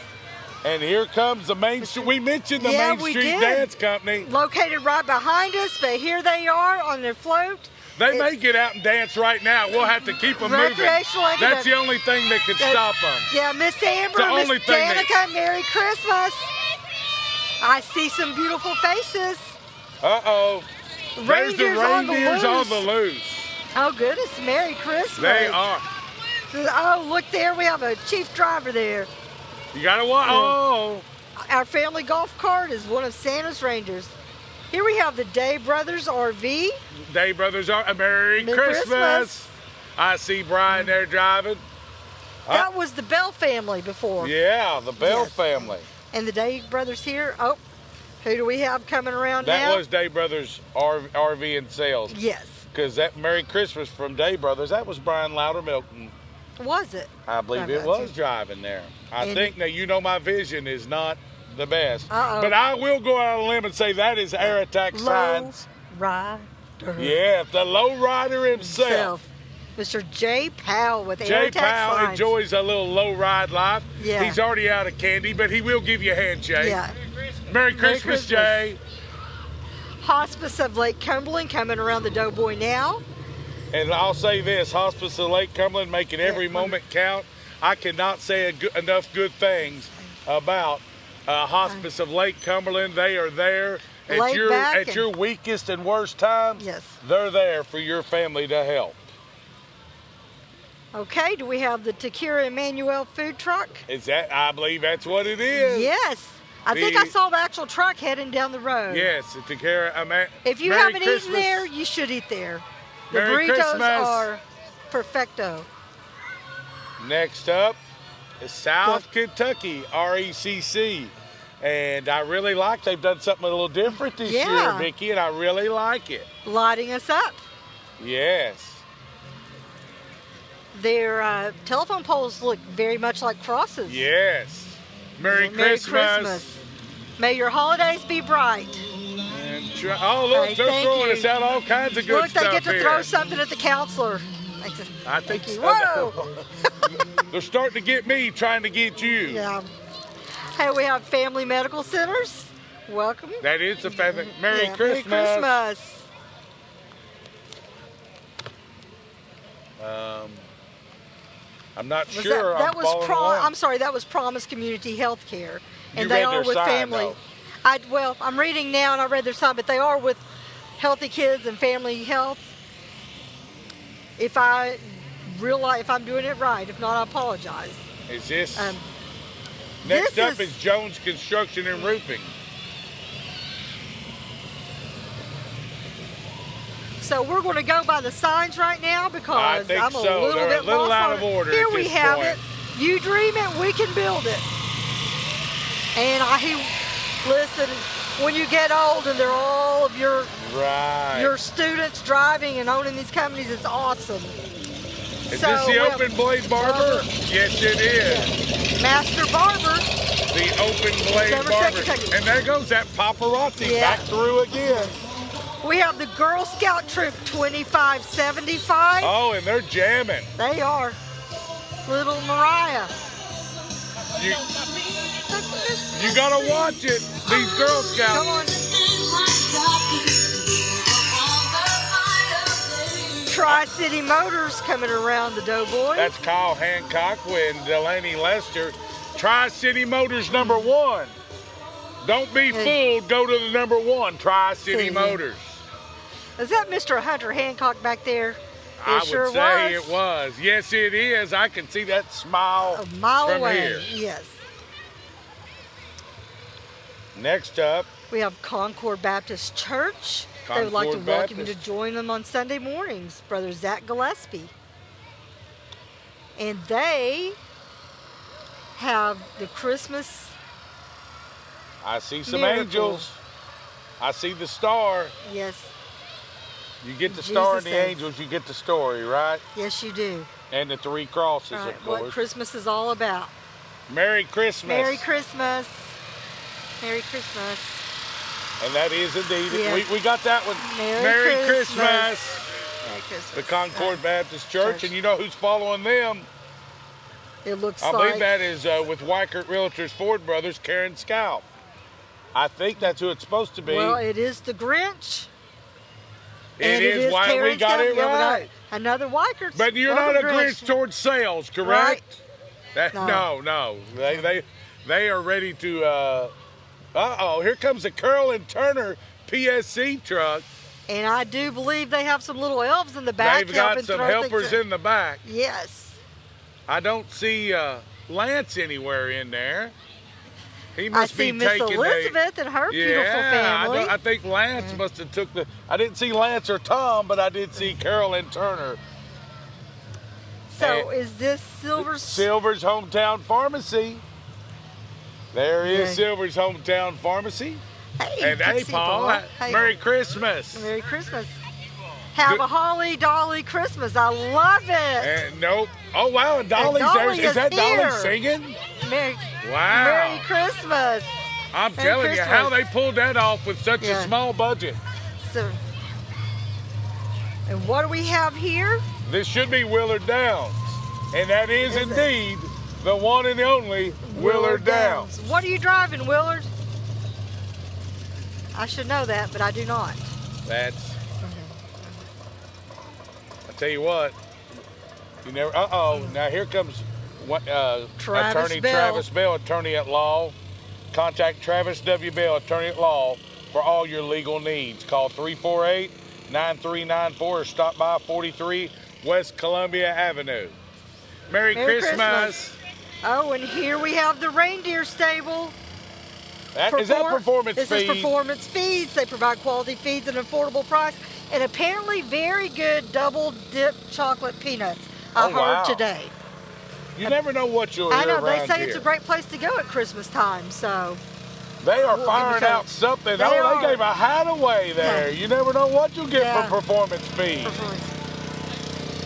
And here comes the Main Street. We mentioned the Main Street Dance Company. Located right behind us, but here they are on their float. They may get out and dance right now. We'll have to keep them moving. That's the only thing that could stop them. Yeah, Miss Amber, Miss Danica, Merry Christmas. I see some beautiful faces. Uh-oh. There's the reindeers on the loose. Oh, goodness. Merry Christmas. They are. Oh, look there. We have a chief driver there. You gotta watch. Oh. Our family golf cart is one of Santa's Rangers. Here we have the Day Brothers RV. Day Brothers RV. Merry Christmas. I see Brian there driving. That was the Bell family before. Yeah, the Bell family. And the Day Brothers here. Oh, who do we have coming around now? That was Day Brothers RV and Sales. Yes. Because that Merry Christmas from Day Brothers, that was Brian Loudermilk. Was it? I believe it was driving there. I think, now you know my vision is not the best. But I will go out on a limb and say that is Air Attack Signs. Rider. Yeah, the low rider himself. Mr. J. Powell with Air Attack Powell Signs. enjoys a little low ride life. Yeah. He's already out of candy, but he will give you a handshake. Yeah. Merry Christmas, Jay. Hospice of Lake Cumberland coming around the Doughboy now. And I'll say this, Hospice of Lake Cumberland making every moment count. I cannot say enough good things about Hospice of Lake Cumberland. They are there at your weakest and worst times. Yes. They're there for your family to help. Okay, do we have the Takira Emmanuel food truck? Is that? I believe that's what it is. Yes. I think I saw the actual truck heading down the road. Yes, the Takira. If you haven't eaten there, you should eat there. The burritos are perfecto. Next up is South Kentucky RECC. And I really like they've done something a little different this year, Vicki, and I really like it. Lighting us up. Yes. Their telephone poles look very much like crosses. Yes. Merry Christmas. May your holidays be bright. And oh, look, Hey, they're thank throwing you. us out all kinds of good Look, stuff they get to here. throw something at the counselor. I think Thank you. so. Whoa! They're starting to get me, trying to get you. Yeah. Hey, we have family medical centers. Welcome. That is the fact that Merry Christmas. Merry Christmas. I'm not Was sure. that I'm was following along. I'm sorry, that was Promise Community Health Care. And You they read are their with sign, family. though. Well, I'm reading now and I read their sign, but they are with Healthy Kids and Family Health. If I'm doing it right, if not, I apologize. Is this? Um, Next this up is Jones Construction and Roofing. So we're going to go by the signs right now I because think I'm a so. little They're bit a little lost out on of it. order Here at we this have point. it. You dream it, we can build it. And listen, when you get old and they're all of your students driving and owning these companies, it's awesome. Is So this we the have Open Blade Barber? Yes, it is. Master Barber. The Open Blade Somerset, Barber. Kentucky. And there goes that paparazzi Yeah. back through again. We have the Girl Scout Troop 2575. Oh, and they're jamming. They are. Little Mariah. You gotta watch it. These Girl Scouts. Come on. Tri-City Motors coming around the Doughboy. That's Kyle Hancock and Delaney Lester. Tri-City Motors #1. Don't be fooled. Go to the #1. Tri-City See. Motors. Is that Mr. Hunter Hancock back there? I It would sure say was. it was. Yes, it is. I can see that smile A mile from away. here. Yes. Next up, We have Concord Baptist Church. They would like to Concord welcome you to Baptist. join them on Sunday mornings, Brother Zach Gillespie. And they have the Christmas. I see some Miracle. angels. I see the star. Yes, You get the star and Jesus the says. angels, you get the story, right? yes, you do. And the 3 crosses, All right, of what course. Christmas is all about. Merry Christmas. Merry Christmas. Merry Christmas. And that is indeed it. Yes. We got that one. Merry Christmas. Merry Christmas. The Concord Baptist Church. Church. And you know who's following them? It looks I like. believe that is with Weichert Realtors Ford Brothers, Karen Scalp. I think that's who it's supposed to be. Well, it is the Grinch. it and is why Karen we got it Scalp. Yeah, right. Another Weichert. But you're not a Grinch towards sales, correct? That, No. no. They are ready to. Uh-oh, here comes the Curl and Turner PSC truck. And I do believe they have some little elves in the back. They've got helping some throw helpers things in the back. Yes. I don't see Lance anywhere in there. He I must see be Miss taking Elizabeth and her beautiful yeah, family. I think Lance must have took the. I didn't see Lance or Tom, but I did see Carol and Turner. So and is this Silver's? Silver's Hometown Pharmacy. There is Yeah. Silver's Hometown Pharmacy. Hey, And hey, Dixie Paul, Boy. Hey, Merry Christmas. Merry Christmas. Have Good- a holly dolly Christmas. I love it. And nope. Oh wow, and Dolly's Dolly there. Is that is Dolly here. singing? Merry, Wow. Merry Christmas. I'm Merry telling you, how they Christmas. pulled that off with such a Yeah. small budget. So, and what do we have here? This should be Willard Downs. And that is Is it? indeed the one and the only Willard Downs. What are you driving, Willard? I should know that, but I do not. That's, I tell you what, you never, now here comes Travis Attorney Bell. Travis Bell, attorney at law. Contact Travis W. Bell, attorney at law, for all your legal needs. Call 348-9394 or stop by 43 West Columbia Avenue. Merry Christmas. Oh, and here we have the reindeer stable. Is that performance This fees? is performance feeds. They provide quality feeds at an affordable price, and apparently very good double dip chocolate peanuts. I Oh, heard wow. today. You never know what you'll hear I know they around say here. it's a great place to go at Christmas time. So They are Well, firing give me out something. They They are. gave a hat away there. Yeah. You never know what you'll get Yeah. for performance fees. performance.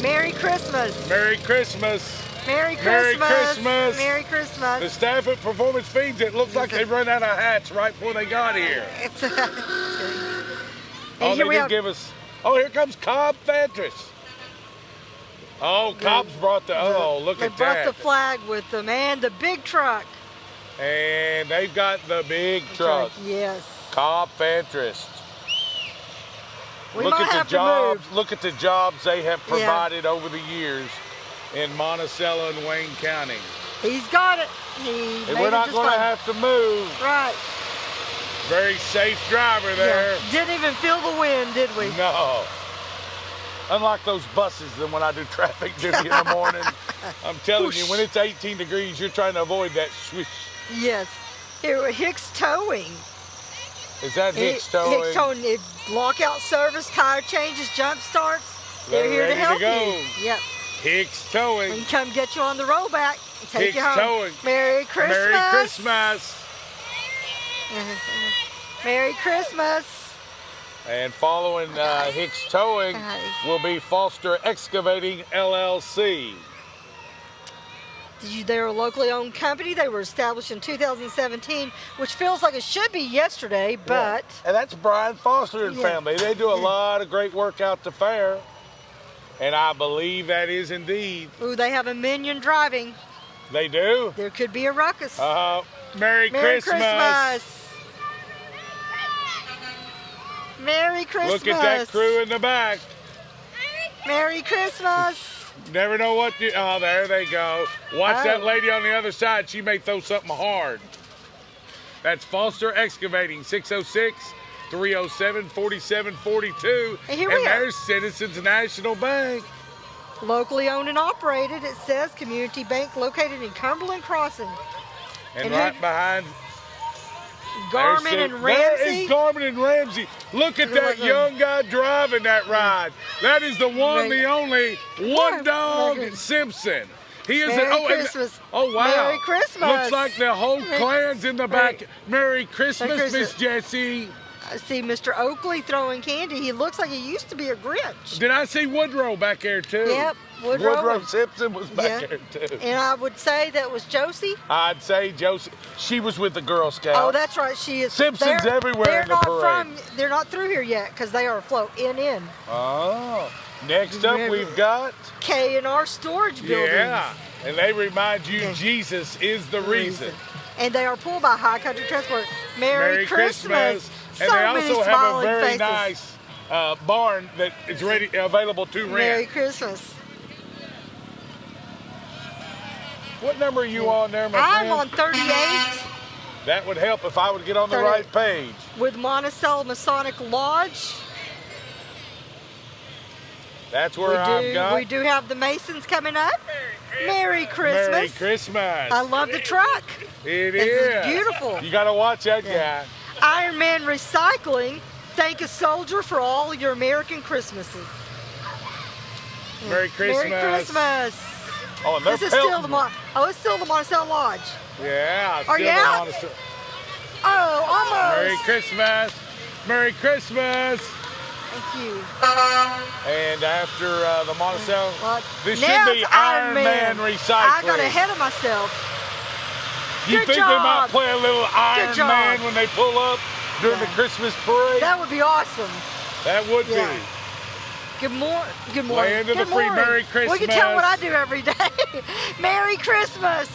Merry Christmas. Merry Christmas. Merry Merry Christmas. Christmas. Merry The Christmas. staff at Performance Feeds, it looks like they run out of hats right before they got here. It's Oh, here they we did have, give us. Oh, here comes Cobb Fantris. Oh, Cobb's brought the. Oh, look they at brought that. the flag with them and the big truck. And they've got the big truck. Yes. Cobb Fantris. We Look might at have the jobs. to move. Look at the jobs they have Yeah. provided over the years in Monticello and Wayne County. He's got it. He And made we're it not just going to fine. have to move. Right. Very safe driver there. Yeah. Didn't even feel the wind, did we? No. Unlike those buses that when I do traffic duty in the morning, I'm telling you, when it's 18 degrees, you're trying to avoid that swish. Yes. Here, Hicks Towing. Is that Hicks Towing? Hicks Towing. Lockout service, tire changes, jump starts. They're here ready to help go. you. Yep. Hicks We Towing. can come get you on the rollback and take Hicks you home. Towing. Merry Christmas. Merry Christmas. Merry Christmas. And following Hicks Towing will be Foster Excavating LLC. They're a locally owned company. They were established in 2017, which feels like it should be yesterday, but And that's Brian Foster and Yeah. family. They do a lot of great work out the fair. And I believe that is indeed. ooh, they have a minion driving. They do. There could be a ruckus. Merry Merry Christmas. Merry Christmas. Look at that crew in the back. Merry Christmas. Never know what you, oh, there they go. Watch that lady on the other side. She may throw something hard. That's Foster Excavating, 606-307-4742. And here we are. there's Citizens National Bank. Locally owned and operated, it says Community Bank located in Cumberland Crossing. And And right who- behind Garmin there's and There Ramsey. is Garmin and Ramsey. Look at They're that like young guy driving that ride. That is the one, Right. the only one Yeah, dog like a- Simpson. He is Merry and- Christmas. oh wow. Merry Christmas. Looks like the whole clan's in the back. Right. Merry Christmas, Merry Miss Christmas. Jessie. I see Mr. Oakley throwing candy. He looks like he used to be a Grinch. Did I see Woodrow back there too? Yep, Woodrow. Simpson was back Yeah. there too. And I would say that was Josie. I'd say Josie. She was with the Girl Scouts. Oh, that's right. She is. Simpsons they're- everywhere They're in the not parade. They're not through here yet because they are afloat in. Oh. Next up, Remember- we've got. K&R storage buildings. Yeah, and they remind you Yeah. Jesus is the reason. And they are pulled by High Country Transport. Merry Christmas. And So they many also have a smiling very faces. nice barn that is ready, available to Merry rent. Christmas. What number are you on there, my I'm friend? on 38 That would help if I would get on the 30. right page. with Monticello Masonic Lodge. That's where I've got. We do have the Masons coming up. Merry Christmas. Merry Christmas. I love the truck. It This is. is beautiful. You got to watch that Yeah. guy. Iron Man Recycling. Thank a soldier for all your American Christmases. Merry Christmas. Merry Christmas. Oh, and they're This is still pelting. it's still the Monticello Lodge. Yeah. Are still you the out? Monticello. Oh, almost. Merry Christmas. Merry Christmas. Thank you. And after the Monticello, Well, this now should be it's Iron Man Recycling. I got ahead of myself. You Good think they might job. play a little Iron job. Man when they pull up during the Yeah. Christmas parade? That would be awesome. That would Yeah. be. Good morning. Good morning. Land of Good the free. morning. Merry We can tell what I Christmas. do every day. Merry Christmas.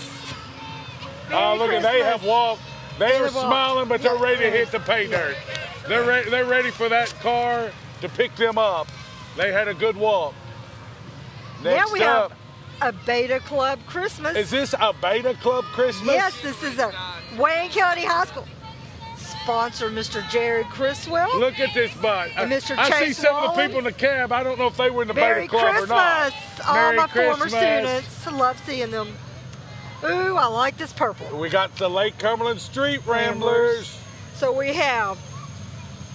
Oh, Merry look at they have Christmas. walked. They They are have walked. smiling, but they're Yeah. ready to hit the pay dirt. They're ready for that car to pick them up. They had a good walk. Next Now we up, have a Beta Club Christmas. is this a Beta Club Christmas? Yes, this is a Wayne County High School. Sponsor Mr. Jared Criswell. Look at this butt. And Mr. I see Chase some of the Wally. people in the cab. I don't know if they were in the Merry Beta Club or not. Christmas. All Merry my former Christmas. students. Love seeing them. Ooh, I like this purple. We got the Lake Cumberland Street Ramblers. So we have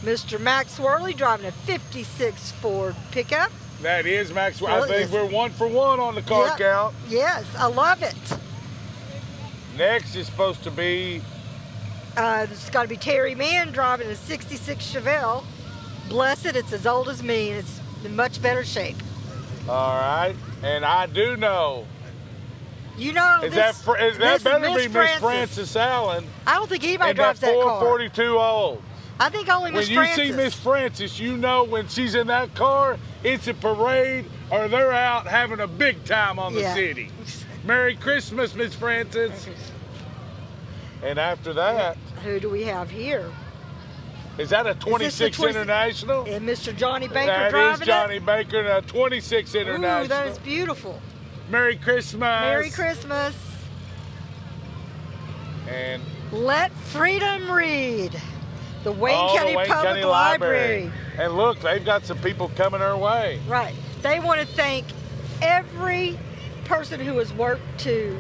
Mr. Max Worley driving a 56 Ford pickup. That is Max. Well, I think yes. we're 1 for 1 on the car Yep. count. Yes, I love it. Next is supposed to be It's got to be Terry Mann driving a 66 Chevelle. Bless it, it's as old as me and it's in much better shape. All right. And I do know. You know, That this better is be Miss Frances Allen I don't think anybody in drives that that car. 442 old. I think only When Miss you Frances. see Miss Frances, you know when she's in that car, it's a parade or they're out having a big time on the city. Merry Christmas, Miss Frances. And after that, who do we have here? is that a 26 International? And Mr. Johnny Baker That driving is Johnny Baker, a 26 International. Ooh, that is beautiful. Merry Christmas. Merry Christmas. And let freedom read. The Wayne County Wayne Public County Library. And look, they've got some people coming our way. Right. They want to thank every person who has worked to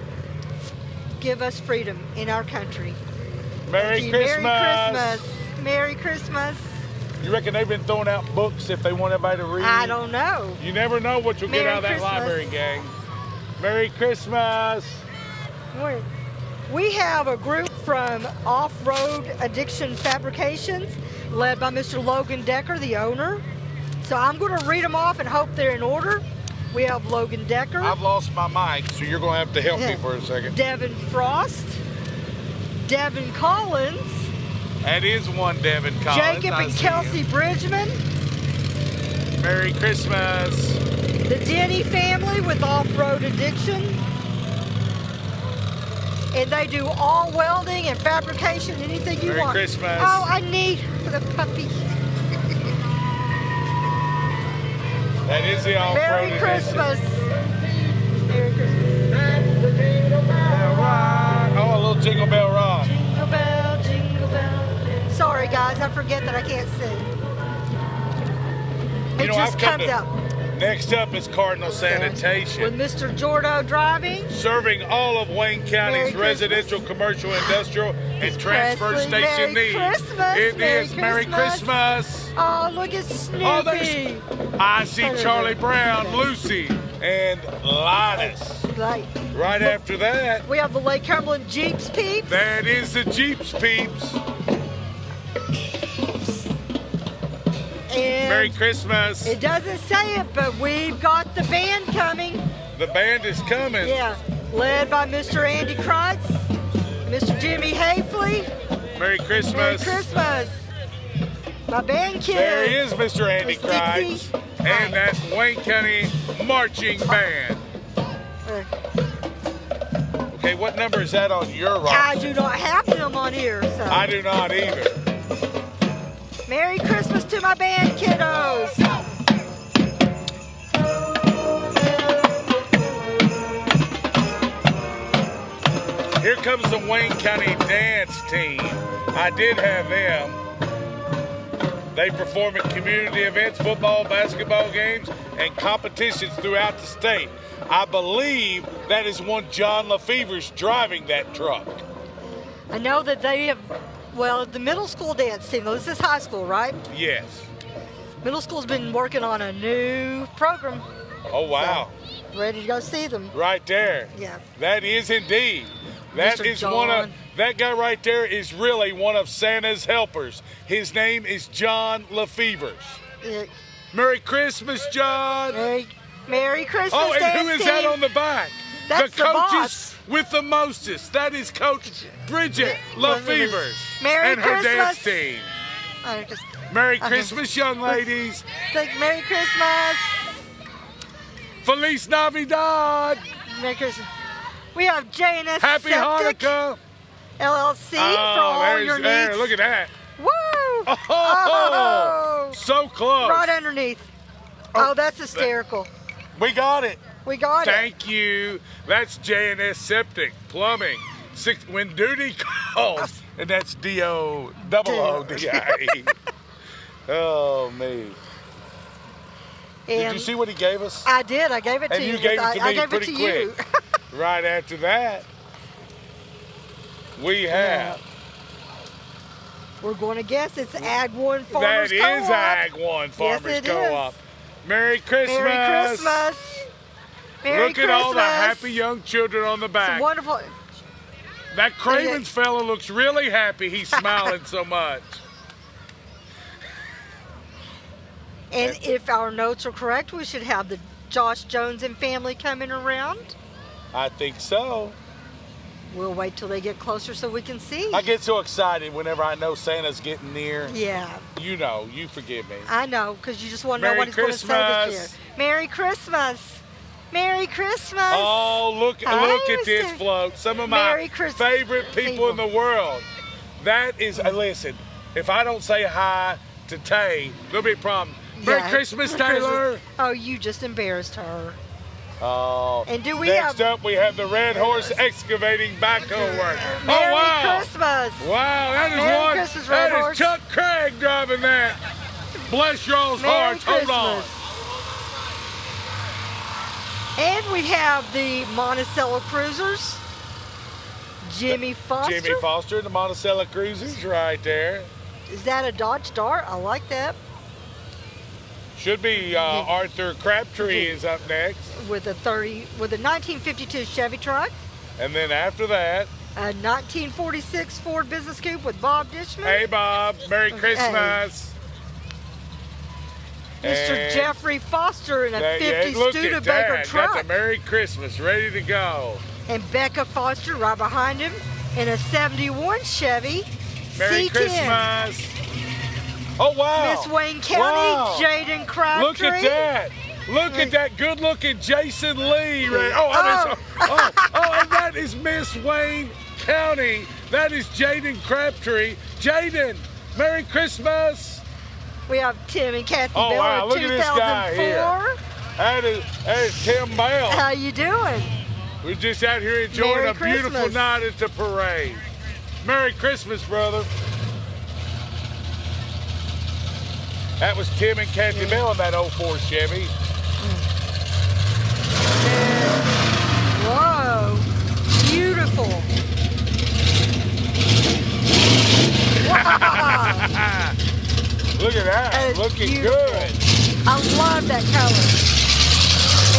give us freedom in our country. Merry Christmas. Merry Christmas. Merry Christmas. You reckon they've been throwing out books if they want everybody to read? I don't know. You never know what you'll get out of that library, gang. Merry Christmas. We have a group from Off-Road Addiction Fabrications led by Mr. Logan Decker, the owner. So I'm going to read them off and hope they're in order. We have Logan Decker. I've lost my mic, so you're going to have to help me for a second. Devin Frost. Devin Collins. That is one Devin Collins. Jacob and Kelsey Bridgman. Merry Christmas. The Denny family with Off-Road Addiction. And they do all welding and fabrication, anything you want. Merry Christmas. Oh, I need the puppy. That is the Off-Road Merry Addiction. Christmas. Merry Christmas. Oh, a little Jingle Bell Rock. Jingle bell, jingle bell. Sorry, guys, I forget that I can't sing. It just comes out. Next up is Cardinal Sanitation. With Mr. Jordo driving. Serving all of Wayne County's residential, commercial, industrial, and transfer station Merry needs. Christmas. It is Merry Christmas. Oh, look at Snoopy. Oh, I see Charlie Brown, Lucy, and Linus. Right after that, we have the Lake Cumberland Jeeps Peeps. That is the Jeeps Peeps. And Merry Christmas. It doesn't say it, but we've got the band coming. The band is coming. Yeah, led by Mr. Andy Kreitz, Mr. Jimmy Hafley. Merry Christmas. Merry Christmas. My band kids. There he is, Mr. Andy Kreitz. And that Wayne County Marching Band. Okay, what number is that on your roster? I do not have them on here. So. I do not either. Merry Christmas to my band kiddos. Here comes the Wayne County Dance Team. I did have them. They perform at community events, football, basketball games, and competitions throughout the state. I believe that is one John Lefevre's driving that truck. I know that they have, well, the middle school dance team, this is high school, right? Yes. Middle school's been working on a new program. Oh, wow. So, ready to go see them. Right there. Yeah. That is indeed. That is one of, that guy right there is really one of Santa's helpers. His name is John Lefevre. Merry Christmas, John. Merry Christmas, oh, and dance who is team. that on the back? That's the coaches boss. With the mostest. That is Coach Bridget Lefevre Merry and her Christmas. dance team. Merry Christmas, young ladies. Merry Christmas. Feliz Navidad. Merry Christmas. We have J&S Happy Septic Hanukkah. LLC for all your needs. Look at that. Woo! Oh, so close. Right underneath. Oh, that's hysterical. We got it. We got it. Thank you. That's J&S Septic Plumbing. When duty calls, and that's D-O-O-O-D-I-E. Oh, me. Did you see what he gave us? I did. I gave it to you. And you gave it to me I gave pretty it to quick. you. Right after that, we have. We're going to guess it's Ag 1 Farmers That Co-op. is Ag 1 Farmers Yes, it Co-op. is. Merry Christmas. Merry Christmas. Merry Look at all the happy young children on the back. Some wonderful. That Cravens fella looks really happy. He's smiling so much. And if our notes are correct, we should have the Josh Jones and family coming around? I think so. We'll wait till they get closer so we can see. I get so excited whenever I know Santa's getting near. Yeah. You know, you forgive me. I know, because you just want to know Merry what he's going to say this year. Christmas. Merry Christmas. Merry Christmas. Oh, look at this Mr. float. Some of my Merry Christmas, favorite people in the world. That is, listen, if I don't say hi to Tay, there'll be a problem. Merry Yeah. Christmas, Merry Taylor. Christmas. Oh, you just embarrassed her. Oh. And do we Next have up, we have the Red Horse Excavating Backhoe Work. Merry Oh, wow. Christmas. Wow, that is Merry one. Christmas, That Red is Horse. Chuck Craig driving that. Bless y'all's Merry hearts. Hold on. Christmas. And we have the Monticello Cruisers. Jimmy Foster. Jimmy Foster and the Monticello Cruisers right there. Is that a Dodge Dart? I like that. Should be Arthur Crabtree is up next. With a 1952 Chevy truck. And then after that, A 1946 Ford Business Coupe with Bob Dishman. hey Bob, Merry Christmas. Mr. And Jeffrey Foster in a 50 look at Studebaker that. truck. Got the Merry Christmas ready to go. And Becca Foster right behind him in a 71 Chevy Merry C10. Christmas. Oh, wow. Miss Wayne County, Wow. Jaden Crabtree. Look at that. Look at that good-looking Jason Lee. Right? And that is Miss Wayne County. That is Jaden Crabtree. Jaden, Merry Christmas. We have Tim and Kathy Oh, Bell wow, in look at this guy 2004. That is Tim Bell. How you doing? We're just out here enjoying Merry a beautiful Christmas. night at the parade. Merry Christmas, brother. That was Tim and Kathy Bell in that 04 Chevy. Whoa, beautiful. Wow. Look at that, That is looking beautiful. good. I love that color.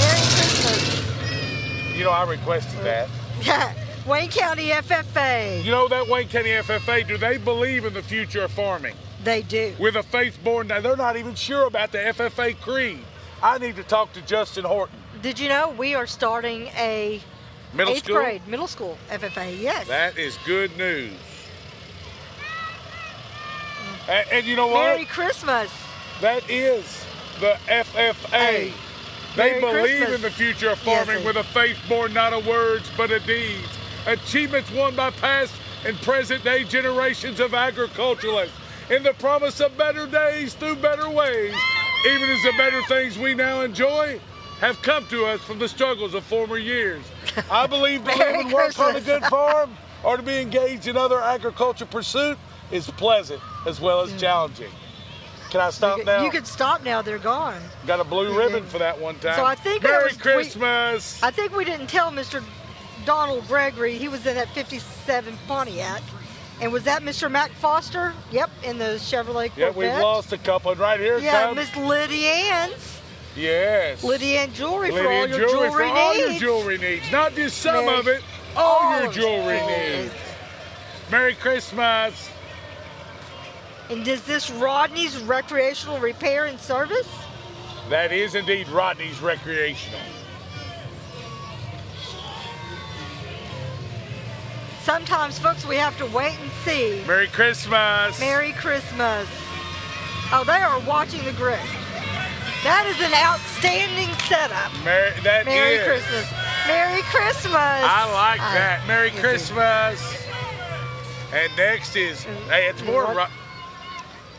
Merry Christmas. You know, I requested that. Yeah, Wayne County FFA. You know that Wayne County FFA, do they believe in the future of farming? They do. With a faith born, now they're not even sure about the FFA creed. I need to talk to Justin Horton. Did you know we are starting a Middle 8th school? grade middle school FFA? Yes. That is good news. And you know what? Merry Christmas. That is the FFA. Hey, They Merry believe Christmas. in the future of farming Yes, with a faith born not of words but of deeds. Achievements won by past and present day generations of agriculturalists in the promise of better days through better ways, even as the better things we now enjoy have come to us from the struggles of former years. I believe to live Merry and work on a Christmas. good farm or to be engaged in other agriculture pursuit is pleasant as well as challenging. Can I stop now? You can stop now. They're gone. Got a blue ribbon for that one time. So I think Merry Christmas. I think we didn't tell Mr. Donald Gregory. He was in that 57 Pontiac. And was that Mr. Mac Foster? Yep, in the Chevrolet Corvette. Yeah, we've lost a couple. And right here it Yeah, comes. Miss Lydia Ann's. Yes. Lydia Ann Jewelry for Lydia all your jewelry for all your needs. jewelry needs. Not just some Merry- of it, all all your of it. jewelry needs. Merry Christmas. And is this Rodney's Recreational Repair and Service? That is indeed Rodney's Recreational. Sometimes, folks, we have to wait and see. Merry Christmas. Merry Christmas. Oh, they are watching the grid. That is an outstanding setup. Merry is. Christmas. Merry Christmas. I like that. Merry yes, Christmas. And next is, hey, it's more.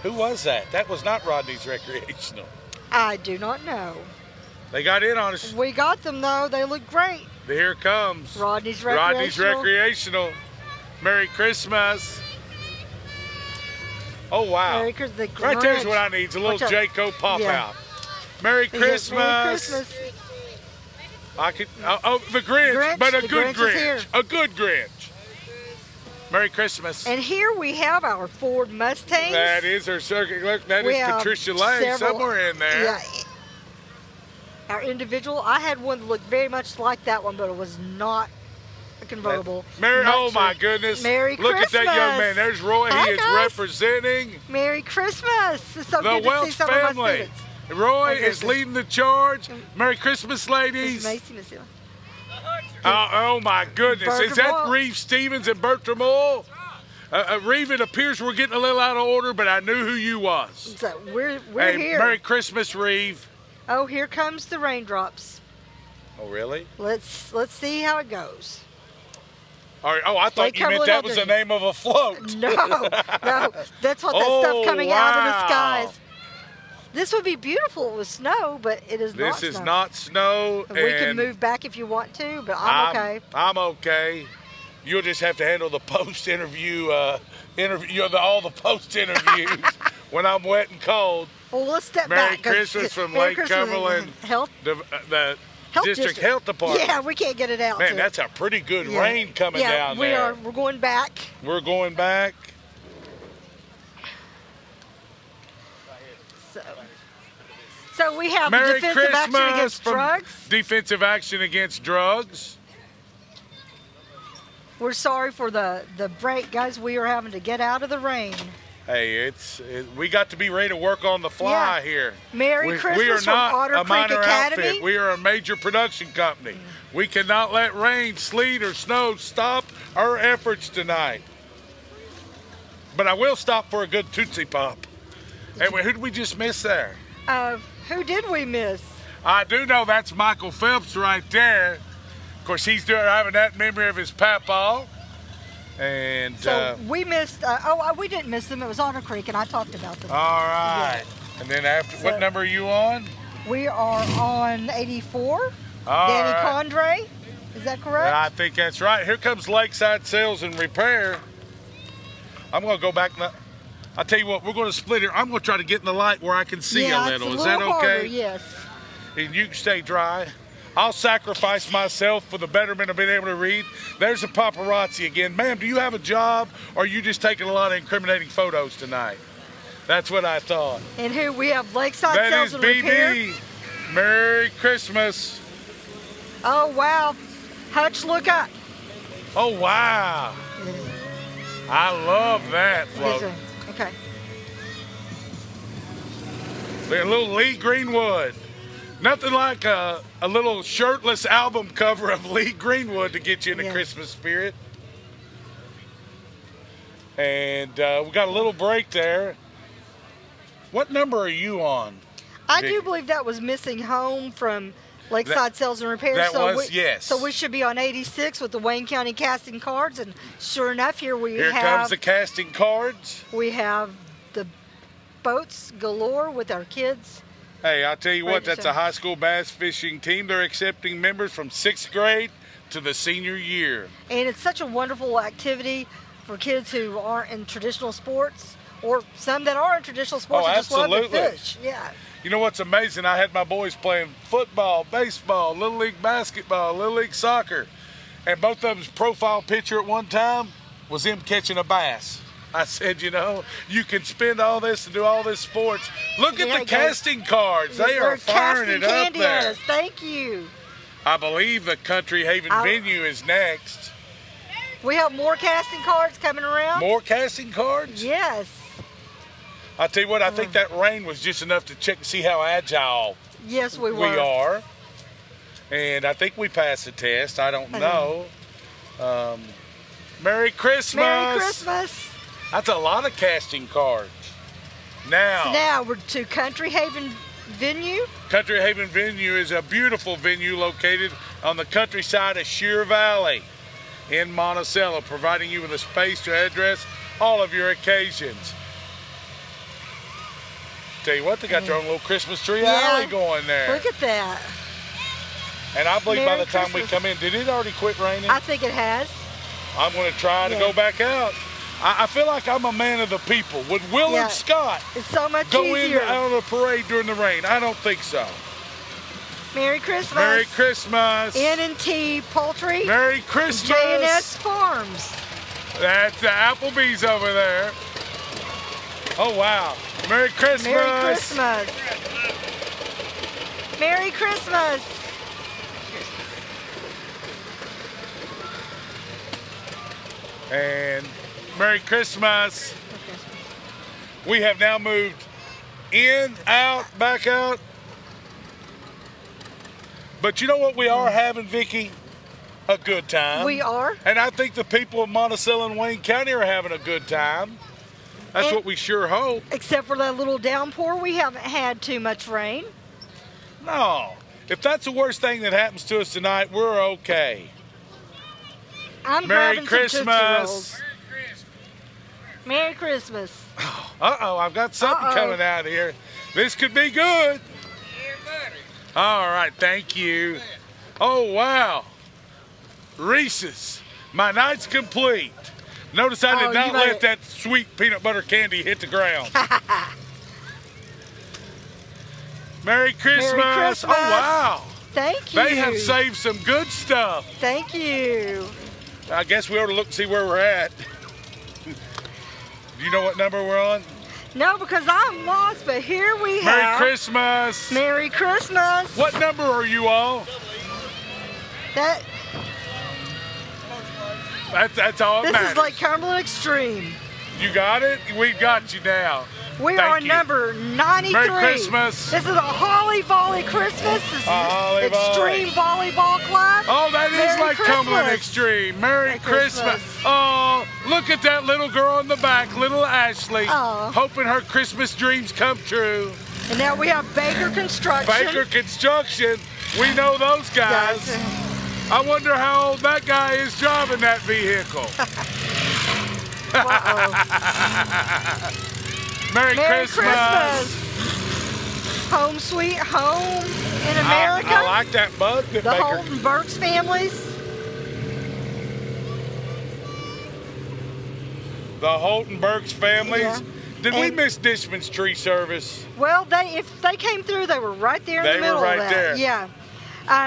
Who was that? That was not Rodney's Recreational. I do not know. They got in on us. We got them, though. They look great. Here it comes. Rodney's Recreational. Rodney's Recreational. Merry Christmas. Oh, wow. Merry Christmas. The Right there's Grinch. what I need. It's a little Watch out. Jayco pop Yeah. out. Merry Yes, Christmas. Merry Christmas. I could, the Grinch, Grinch, but a the good Grinch is here. Grinch. A good Grinch. Merry Christmas. And here we have our Ford Mustangs. That is her circuit. Look, that We is have Patricia Lang several- somewhere in there. Yeah. Our individual. I had one that looked very much like that one, but it was not a convertible. Mary, Not oh sure. my goodness. Merry Look at that young man. Christmas. There's Roy. Hi, He is guys. representing Merry Christmas. It's so the good to see Welch some of my family. students. Roy is leading the charge. Merry Christmas, ladies. Macy, Miss Hill. Oh my goodness. Is that Bertram Reeve Stevens and Bertram Oil? Reeve, it appears we're getting a little out of order, but I knew who you was. So we're Hey, here. Merry Christmas, Reeve. Oh, here comes the raindrops. Oh, really? Let's see how it goes. All right. Oh, I thought you meant that was the name of a float. No, that's what that stuff coming out of the skies. This would be beautiful with snow, but it is not snow. This is not snow. We can move back if you want to, but I'm okay. I'm okay. You'll just have to handle the post-interview, all the post-interviews when I'm wet and cold. Well, let's step Merry back. Christmas from Lake Cumberland. The District Health Department. Yeah, we can't get it out. Man, that's a pretty good rain coming down there. We're going back. We're going back. So we have Merry defensive Christmas action against from drugs. Defensive action against drugs. We're sorry for the break, guys. We are having to get out of the rain. Hey, we got to be ready to work on the fly here. Merry Christmas we are from not Otter a Creek minor Academy. outfit. We are a major production company. We cannot let rain, sleet, or snow stop our efforts tonight. But I will stop for a good Tootsie Pop. Hey, who did we just miss there? Who did we miss? I do know that's Michael Phelps right there. Of course, he's having that memory of his papaw. And so we missed. We didn't miss them. It was Otter Creek, and I talked about them. All right. Yeah. And then what number are you on? We are on 84. All Danny right. Condre. Is that correct? I think that's right. Here comes Lakeside Sales and Repair. I'm going to go back. I'll tell you what, we're going to split it. I'm going to try to get in the light where I can see a little. Is that okay? Harder, yes. And you can stay dry. I'll sacrifice myself for the betterment of being able to read. There's a paparazzi again. Ma'am, do you have a job, or are you just taking a lot of incriminating photos tonight? That's what I thought. And who we have Lakeside Sales and Repair. That is BB. Merry Christmas. Oh, wow. Hutch, look up. Oh, wow. I love that float. Okay. A little Lee Greenwood. Nothing like a little shirtless album cover of Lee Greenwood to get you in the Christmas spirit. And we got a little break there. What number are you on? I do believe that was Missing Home from Lakeside Sales and Repair. Yes. So we should be on 86 with the Wayne County casting cards. And sure enough, here comes the casting cards. We have the boats galore with our kids. Hey, I'll tell you what, that's a high school bass fishing team. They're accepting members from 6th grade to the senior year. And it's such a wonderful activity for kids who aren't in traditional sports, or some that are in traditional sports and just love to fish. Yeah. You know what's amazing? I had my boys playing football, baseball, Little League basketball, Little League soccer. And both of them's profile picture at one time was them catching a bass. I said, you can spend all this and do all this sports. Look at the casting cards. They are firing it up there. Thank you. I believe the Country Haven venue is next. We have more casting cards coming around. More casting cards? Yes. I'll tell you what, I think that rain was just enough to check and see how agile we are. And I think we passed the test. I don't know. Merry Christmas. Merry Christmas. That's a lot of casting cards. Now we're to Country Haven Venue. Country Haven Venue is a beautiful venue located on the countryside of Sheer Valley in Monticello, providing you with a space to address all of your occasions. Tell you what, they got their own little Christmas tree alley going there. Look at that. And I believe by the time we come in, did it already quit raining? I think it has. I'm going to try to go back out. I feel like I'm a man of the people. Would Willard Scott it's so much go easier. out on a parade during the rain? I don't think so. Merry Christmas. Merry Christmas. N&T Poultry. Merry Christmas. J&S Farms. That's the Applebee's over there. Oh, wow. Merry Christmas. Merry Christmas. Merry Christmas. And Merry Christmas. We have now moved In, out, back out. But you know what we are having, Vicki? A good time. We are. And I think the people of Monticello and Wayne County are having a good time. That's And what we sure hope. except for that little downpour, we haven't had too much rain. No. If that's the worst thing that happens to us tonight, we're okay. I'm Merry grabbing some Tootsie Christmas. Rolls. Merry Christmas. Uh-oh, I've got something Uh-oh. coming out here. This could be good. All right, thank you. Oh, wow. Reese's. My night's complete. Notice I did Oh, not you let better- that sweet peanut butter candy hit the ground. Merry Christmas. Christmas. Oh, wow. Thank you. They have saved some good stuff. Thank you. I guess we ought to look and see where we're at. Do you know what number we're on? No, because I'm lost, but here we Merry have. Christmas. Merry Christmas. What number are you all? That That's all that this matters. is like Cumberland Extreme. You got it? We've got you now. We Thank are you. number 93. Merry Christmas. This is a Holly Volley Christmas. This is Holly Extreme Volleyball Club. Oh, that is Merry like Cumberland Christmas. Extreme. Merry Christmas. Christmas. Oh, look at that little girl in the back, little Ashley. Aw. Hoping her Christmas dreams come true. And now we have Baker Construction. Baker Construction. We know those guys. Yes. I wonder how old that guy is driving that vehicle. Uh-oh. Merry Merry Christmas. Home sweet home in America. I like that bug that the Baker. Holton Burks families. The Holton Burks families. Yeah. Did we And- miss Dishman's tree service? Well, if they came through, they were right there in They the were middle right of that. there. Yeah.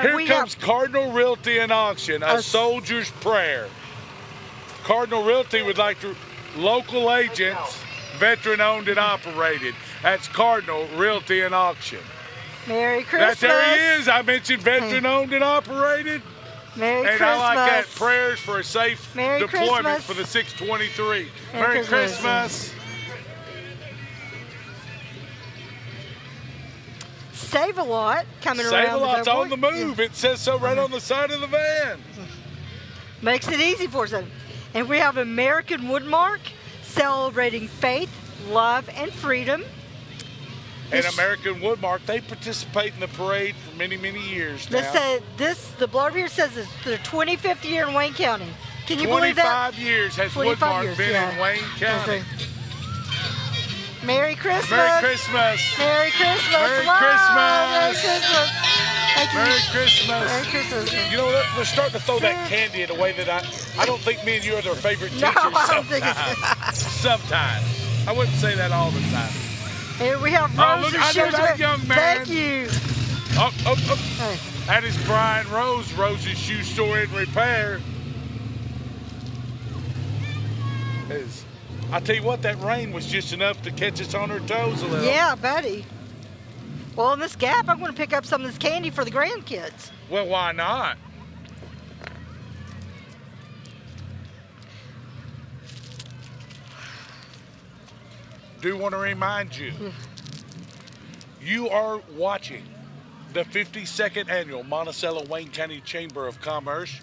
Here we comes have Cardinal Realty and Auction, a A- soldier's prayer. Cardinal Realty would like to local agents, veteran owned and operated. That's Cardinal Realty and Auction. Merry Christmas. That's there he is. I mentioned veteran owned and operated. Merry And Christmas. I like that. Prayers for a safe Merry deployment Christmas. for the 623. Merry Merry Christmas. Christmas. Save a lot coming Save a around lot's the on the move. It says so right on the side of the van. Makes it easy for us. And we have American Woodmark celebrating faith, love, and freedom. And This- American Woodmark, they participate in the parade for many, many years now. The blurb here says it's their 25th year in Wayne County. Can you believe that? 25 years has 25 Woodmark years, been yeah. in Wayne County. Merry Christmas. Merry Christmas. Merry Christmas. Merry Wow, Christmas. Merry Christmas. Thank you. Merry Christmas. Merry Christmas. You know, we're starting to throw that candy in a way that I don't think me and you are their favorite No, teachers I don't think sometimes. Sometimes. I wouldn't say that all the time. Here we have Oh, Rose's look, I know shoes. that young man. Thank you. Oh. Hey. That is Brian Rose, Rose's Shoe Store and Repair. I tell you what, that rain was just enough to catch us on our toes a little. Yeah, buddy. Well, in this gap, I'm going to pick up some of this candy for the grandkids. Well, why not? Do want to remind you, you are watching the 52nd annual Monticello Wayne County Chamber of Commerce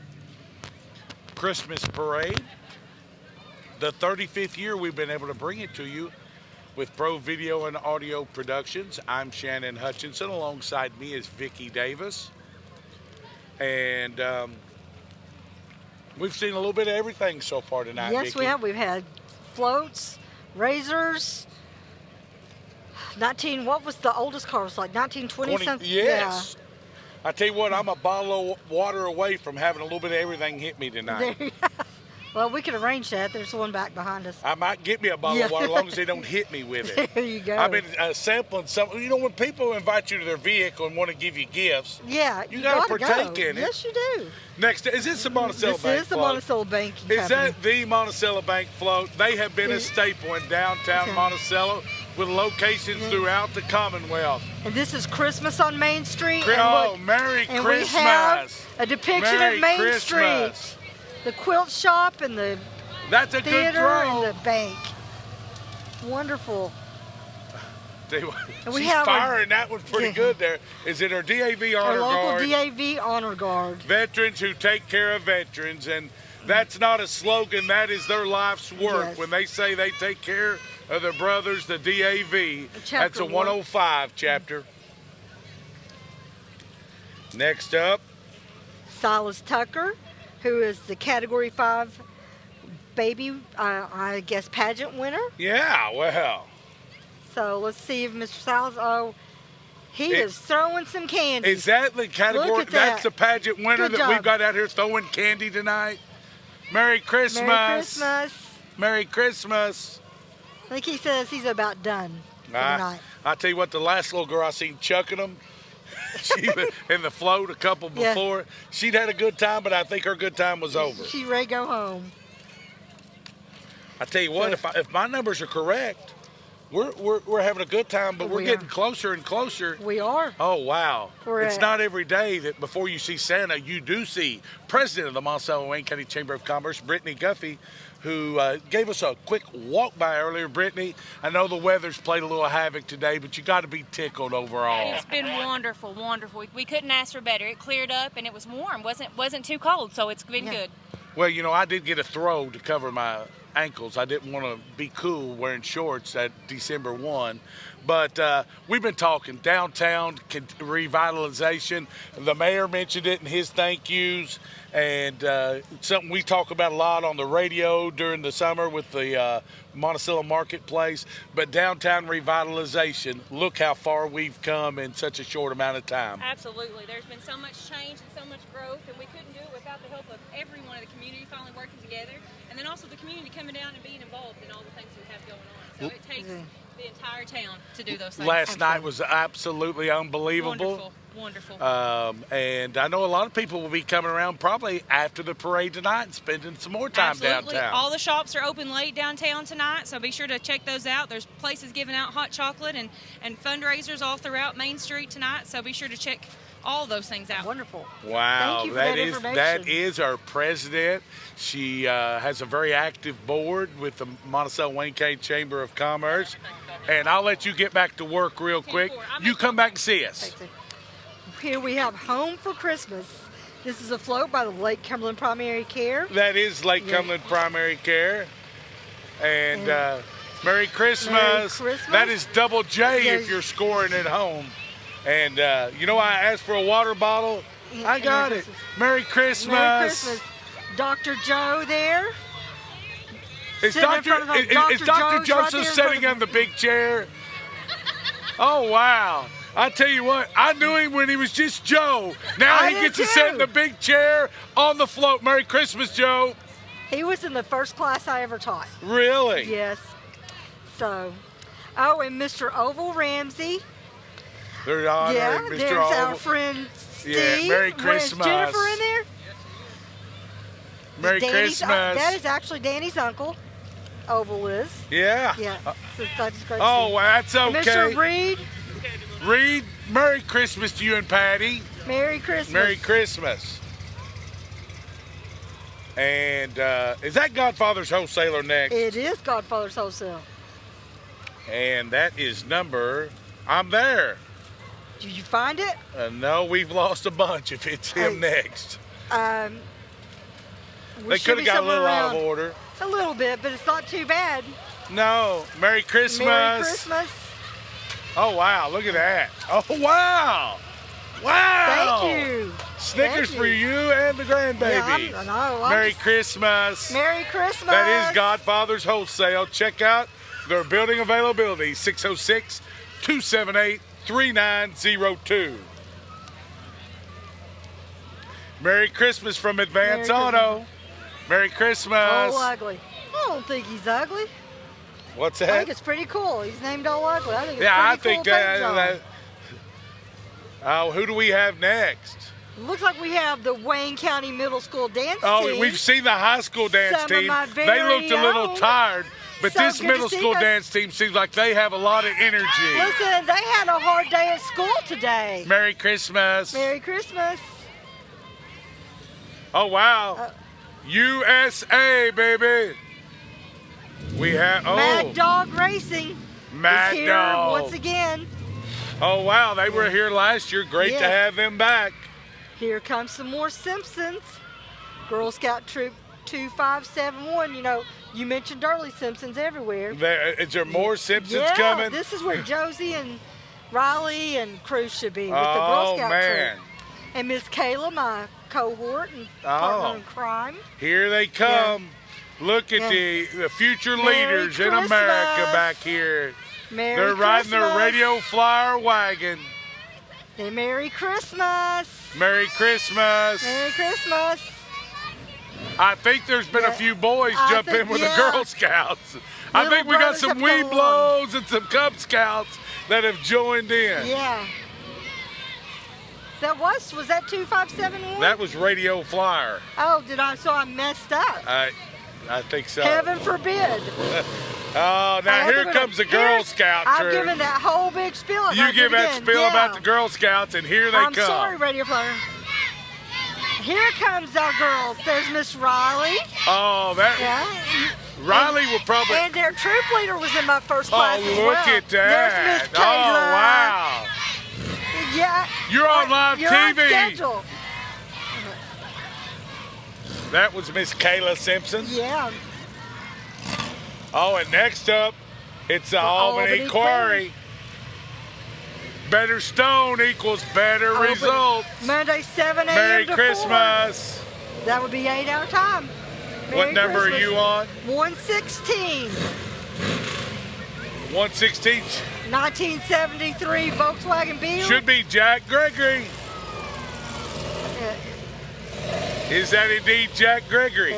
Christmas Parade. The 35th year we've been able to bring it to you with Pro Video and Audio Productions. I'm Shannon Hutchinson. Alongside me is Vicki Davis. And we've seen a little bit of everything so far tonight, Yes, Vicki. we have. We've had floats, razors. What was the oldest car? It was like 1920 something? Yes. I tell you what, I'm a bottle of water away from having a little bit of everything hit me Yeah. tonight. Well, we could arrange that. There's one back behind us. I might get me a bottle Yeah. of water as long as they don't hit me with it. There you go. I've been sampling some. You know, when people invite you to their vehicle and want to give you gifts, Yeah, You gotta gotta partake go. in it. Yes, you do. next, is this the Monticello This Bank is the float? Monticello Banking Is Company. that the Monticello Bank float? They have been a It- staple in downtown Okay. Monticello with locations throughout the Commonwealth. And this is Christmas on Main Street. Oh, and look, Merry and Christmas! we have a depiction Merry of Main Christmas. Street, the quilt shop, and the That's a good theater, throw. and the bank. Wonderful. Tell you what, And we she's have firing that one pretty Yeah. good there. Is it our DAV our Honor local Guard? DAV Honor Guard. Veterans who take care of veterans. And that's not a slogan. That is their life's work. Yes. When they say they take care of their brothers, the DAV, Chapter that's a 105 chapter. Next up, Silas Tucker, who is the Category 5 baby, I guess, pageant winner. yeah, well, So let's see if Mr. Silas, he It- is throwing some candy. is that the category? Look at That's that. the pageant winner Good that we've job. got out here throwing candy tonight. Merry Christmas. Merry Christmas. Merry Christmas. I think he says he's about done for the night. I tell you what, the last little girl I seen chucking them, she in the float a couple Yeah. before. She'd had a good time, but I think her good time was over. She ready to go home. I tell you what, if my numbers are correct, we're having a good time, but we're We getting are. closer and closer. We are. Oh, wow. We're It's at- not every day that before you see Santa, you do see President of the Monticello Wayne County Chamber of Commerce, Brittany Guffey, who gave us a quick walk by earlier. Brittany, I know the weather's played a little havoc today, but you got to be tickled overall. It's been wonderful, wonderful. We couldn't ask for better. It cleared up and it was warm. wasn't too cold, so it's been Yeah. good. Well, you know, I did get a throw to cover my ankles. I didn't want to be cool wearing shorts at December 1. But we've been talking downtown revitalization. The mayor mentioned it in his thank yous, and something we talk about a lot on the radio during the summer with the Monticello Marketplace. But downtown revitalization, look how far we've come in such a short amount of time. Absolutely. There's been so much change and so much growth, and we couldn't do it without the help of everyone in the community finally working together, and then also the community coming down and being involved in all the things we have going on. So it takes the entire town to do those things. Last night was absolutely unbelievable. Wonderful, wonderful. And I know a lot of people will be coming around probably after the parade tonight and spending some more time Absolutely. downtown. All the shops are open late downtown tonight, so be sure to check those out. There's places giving out hot chocolate and fundraisers all throughout Main Street tonight, so be sure to check all those things out. Wonderful. Wow, Thank you for that that information. is our president. She has a very active board with the Monticello Wayne County Chamber of Commerce. And I'll let you get back to work real quick. You come back and see us. Here we have Home for Christmas. This is a float by the Lake Cumberland Primary Care. That is Lake Yeah. Cumberland Primary Care. And Merry Christmas. Merry Christmas. That is double J Yeah. if you're scoring at home. And you know, I asked for a water bottle. I got it. Merry Christmas. Merry Christmas. Dr. Joe there. Is Sitting in Dr. front of him. Is Dr. Dr. Joe's right Joseph there in front sitting of on the big chair? Oh, wow. I tell you what, I knew him when he was just Joe. Now I he did gets to sit in too. the big chair on the float. Merry Christmas, Joe. He was in the first class I ever taught. Really? Yes. So, oh, and Mr. Oval Ramsey. They're honoring Yeah, Mr. there's Oval. our friend Steve. Yeah, Merry Is Christmas. Jennifer in there? Merry Danny's- Christmas. that is actually Danny's uncle. Oval is. Yeah. Yeah. So that's great. Oh, to see. well, that's And okay. Mr. Reed, Reed, Merry Christmas to you and Patty. Merry Christmas. Merry Christmas. And is that Godfather's Wholesaler next? It is Godfather's Wholesale. And that is number, I'm there. Did you find it? No, we've lost a bunch if it's him Hey. next. We They should could have be got a somewhere little out of around- order. A little bit, but it's not too bad. No, Merry Christmas. Merry Christmas. Oh, wow, look at that. Oh, wow. Wow. Thank you. Snickers Thank for you and the grandbaby. Yeah, I know. Merry Christmas. Merry Christmas. That is Godfather's Wholesale. Check out their building availability, 606-278-3902. Merry Christmas from Advance Merry Auto. Merry Christmas. All Ugly. I don't think he's ugly. What's I that? think it's pretty cool. He's named All Ugly. I think it's Yeah, I pretty think cool paint job. that. Oh, who do we have next? Looks like we have the Wayne County Middle School dance Oh, team. we've seen the high school dance Some of team. my They very looked a little own. tired, but So this good to middle see school us. dance team seems like they have a lot of energy. Listen, they had a hard day at school today. Merry Christmas. Merry Christmas. Oh, wow. USA, baby. We have, Mad Dog Racing. Mad is here Dog. once again. Oh, wow. They were here last year. Great to Yes. have them back. Here comes some more Simpsons. Girl Scout Troop 2571. You know, you mentioned early Simpsons everywhere. Is there more Simpsons Yeah, coming? this is where Josie and Riley and Cruz should be with the Oh, Girl Scout man. troop. And Miss Kayla, my cohort and partner in crime. Here they come. Look at the future Merry leaders in America Christmas. back here. Merry They're riding their Christmas. radio flyer wagon. Hey, Merry Christmas. Merry Christmas. Merry Christmas. I think there's been a few boys I jump think- in with yeah. the Girl Scouts. I Little think we got brothers some have come Weeblos and some Cub Scouts that have joined in. Yeah. Was that 2571? That was radio flyer. Oh, so I messed up. I think so. Heaven forbid. Oh, now here comes the Girl Scout I've troop. given that whole big spiel. and I You did give it that again. spiel Yeah. about the Girl Scouts, and here they I'm come. sorry, Radio Flyer. Here comes our girls. There's Miss Riley. Oh, Yeah. Riley will probably. And their troop leader was in my first class as look well. at that. There's Miss Oh, Kayla. wow. Yeah. You're on live You're TV. on schedule. That was Miss Kayla Simpson. Yeah. Oh, and next up, it's the Albany Albany Quarry. Better stone equals better results. Monday, 7 a.m. Merry to Christmas. 4. That would be 8 hour time. What number are you on? 116. 116. 1973 Volkswagen Beetle. Should be Jack Gregory. Is that indeed Jack Gregory?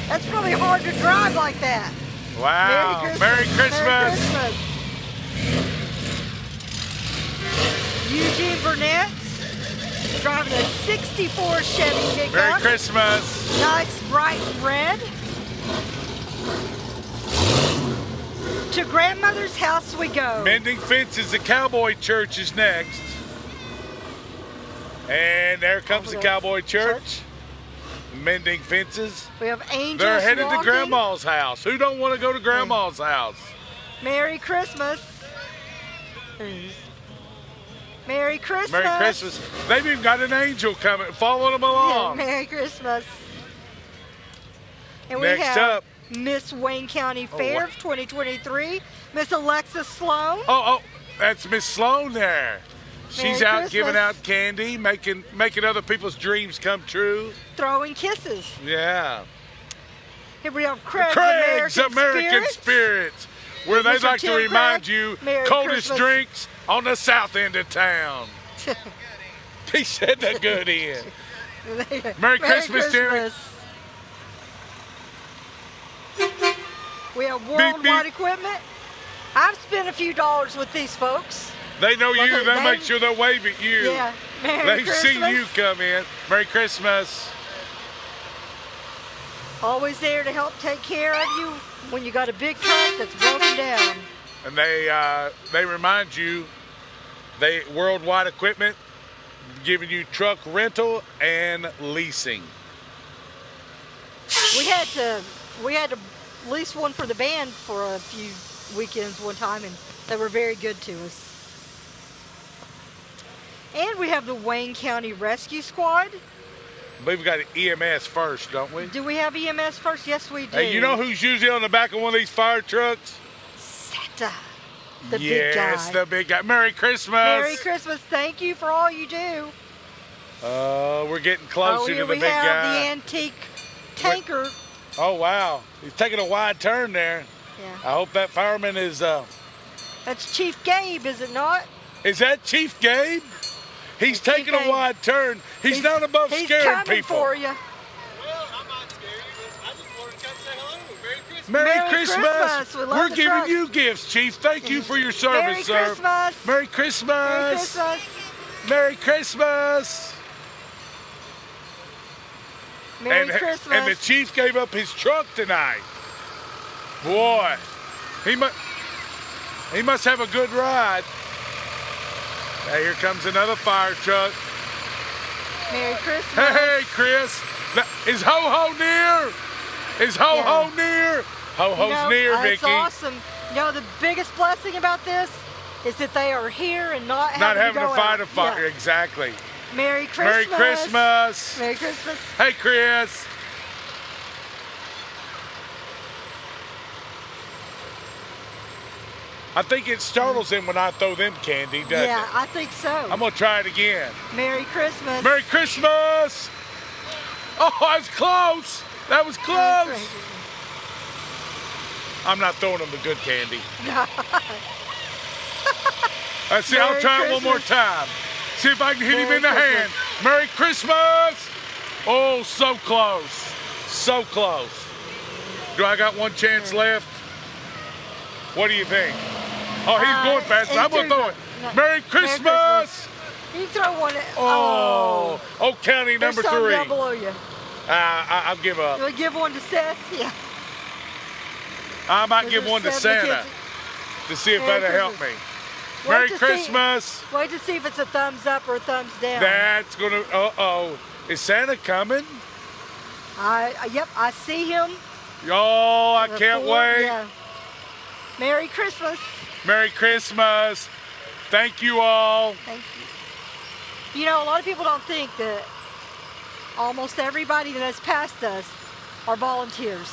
That's probably hard to drive like that. Wow. Merry Christmas. Merry Christmas. Eugene Burnett driving a 64 Chevy pickup. Merry Christmas. Nice bright red. To grandmother's house we go. Mending Fences, the Cowboy Church is next. And there comes the Cowboy Church. Mending Fences. We have angels They're headed walking. to Grandma's house. Who don't want to go to Grandma's house? Merry Christmas. Merry Christmas. Merry Christmas. They've even got an angel coming, following them along. Merry Christmas. And Next we have up. Miss Wayne County Fair of 2023, Miss Alexa Sloan. Oh, that's Miss Sloan there. She's Merry out Christmas. giving out candy, making other people's dreams come true. Throwing kisses. Yeah. Here we have Craig's Craig's American Spirits. Spirits, where they'd Mr. like to Tim remind Craig, you Merry coldest Christmas. drinks on the south end of town. He said the good end. Merry Christmas, Jimmy. We have beep. worldwide equipment. I've spent a few dollars with these folks. They know you. Okay, They make sure they'll wave at you. Yeah. Merry They've Christmas. seen you come in. Merry Christmas. Always there to help take care of you when you got a big truck that's broken down. And they remind you, worldwide equipment, giving you truck rental and leasing. We had to lease one for the band for a few weekends one time, and they were very good to us. And we have the Wayne County Rescue Squad. I believe we got an EMS first, don't we? Do we have EMS first? Yes, we do. Hey, you know who's usually on the back of one of these fire trucks? Santa, the big guy. Yes, the big guy. Merry Christmas. Merry Christmas. Thank you for all you do. We're getting closer here to the we big have guy. the antique tanker. Oh, wow. He's taking a wide turn there. Yeah. I hope that fireman is... That's Chief Gabe, is it not? Is that Chief Gabe? He's taking a Gabe. wide turn. He's not above he's scaring coming people. for you. Well, I'm not scared. I just wanted to come say hello. Merry Christmas. Merry Merry Christmas. We love We're the giving truck. you gifts, Chief. Thank you for your service, Merry sir. Christmas. Merry Christmas. Merry Christmas. Merry Christmas. Merry Christmas. And the Chief gave up his truck tonight. Boy, he must have a good ride. Now here comes another fire truck. Merry Christmas. Hey, Chris. Is Ho-Ho near? Is Ho-Ho Yeah. near? Ho-Ho's near, It's Vicky. awesome. You know, the biggest blessing about this is that they are here and not Having to to go fight out. a fire. Yeah. Exactly. Merry Merry Christmas. Christmas. Merry Christmas. Hey, Chris. I think it startles them when I throw them candy, doesn't Yeah, it? I think so. I'm going to try it again. Merry Christmas. Merry Christmas. Oh, that was close. That was close. I'm not throwing them the good candy. Let's see, I'll Merry try it one more Christmas. time. See if I can hit him Merry in the Christmas. hand. Merry Christmas. Oh, so close. So close. Do I got one chance left? What do you think? Oh, he's going fast. I'm going to throw it. No. Merry Christmas. You can throw one. Oh, county There's number some 3. down below you. I'll give up. You'll give one to Seth. Yeah. I might There's give one to 70 Santa kids. to see if Merry that'll help me. Christmas. Merry Wait to see- Christmas. Wait to see if it's a thumbs up or a thumbs down. That's going to, uh-oh. Is Santa coming? Yep, I see him. Oh, I The can't four- wait. Yeah. Merry Christmas. Merry Christmas. Thank you all. Thank you. You know, a lot of people don't think that almost everybody that has passed us are volunteers.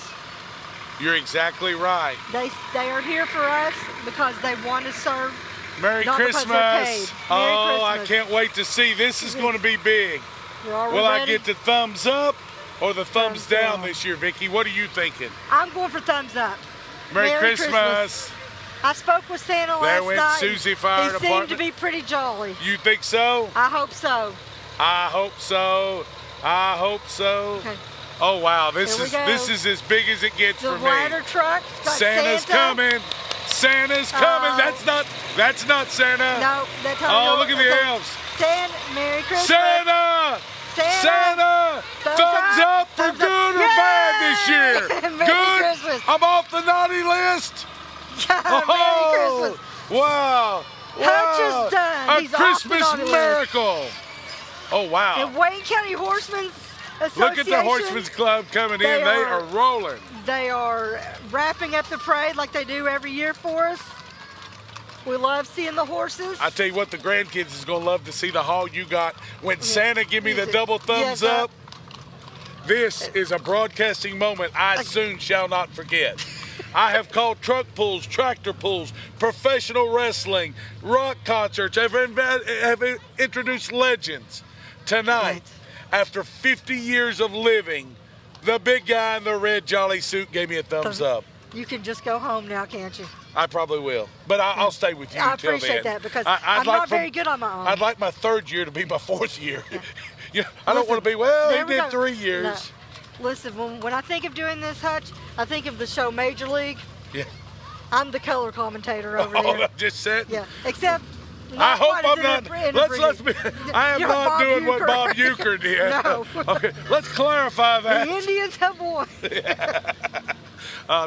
You're exactly right. They are here for us because they want to serve. Merry Not because they're Christmas. paid. Merry Oh, I Christmas. can't wait to see. This is going to be big. Are we Will I ready? get the thumbs up or the thumbs Thumbs down down. this year, Vicky? What are you thinking? I'm going for thumbs up. Merry, Merry Christmas. I spoke with Santa There last went night. Susie Fire He seemed to Department. be pretty jolly. You think so? I hope so. I hope so. I hope so. Okay. Oh wow, this Here we is go. this is as big as it gets The for me. ladder truck's got Santa's Santa. coming. Santa's coming. Oh. That's not Santa. No, that's how Oh, you look at the elves. Santa, Merry Christmas. Santa! Santa! Thumbs up for Thumbs up. good or bad this Yay! year? Merry Good. Christmas. I'm off the naughty list. Merry Christmas. Wow. Hutch Wow. is done. A He's off the Christmas naughty list. miracle. Oh wow. The Wayne County Horsemen's Association. Look at the Horsemen's Club coming in. They are rolling. They are wrapping up the parade like they do every year for us. We love seeing the horses. I tell you what, the grandkids is gonna love to see the haul you got. When Santa give me the Yes, double thumbs yes, up, this is a broadcasting moment I soon shall not forget. I have called truck pulls, tractor pulls, professional wrestling, rock concerts. Have introduced legends. Tonight, Right. after 50 years of living, the big guy in the red jolly suit gave me a thumbs up. You can just go home now, can't you? I probably will, but I'll stay with you I until appreciate then. that because I'd I'm like not very good on my own. I'd like my 3rd year to be my 4th year. I don't want to be, There he we did go. 3 years. No. Listen, when I think of doing this, Hutch, I think of the show Major League. Yeah. I'm the color commentator over Oh, there. I'm just saying. Yeah, except I not hope quite as I'm in not. a- in a Let's be. I am You're not Bob doing what Uecker. Bob Euchre did. No. Okay, let's clarify The that. Indians have won.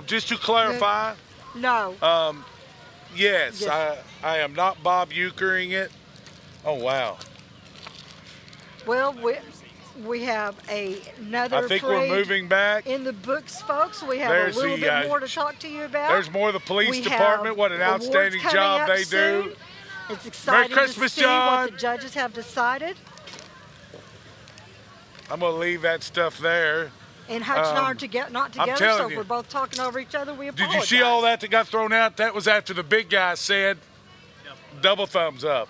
Just to clarify, No. yes, Yes. I am not Bob Euchering it. Oh wow. Well, we have another I think we're parade moving back. in the books, folks. We have There's a little the, bit more to talk to you about. There's more of the police We department. have What an awards outstanding coming job up they soon. do. It's exciting Christmas, to see John. what the judges have decided. I'm gonna leave that stuff there. And Hutch and I are not together, telling so you. we're both talking over each other. We Did apologize. you see all that got thrown out? That was after the big guy said, double thumbs up.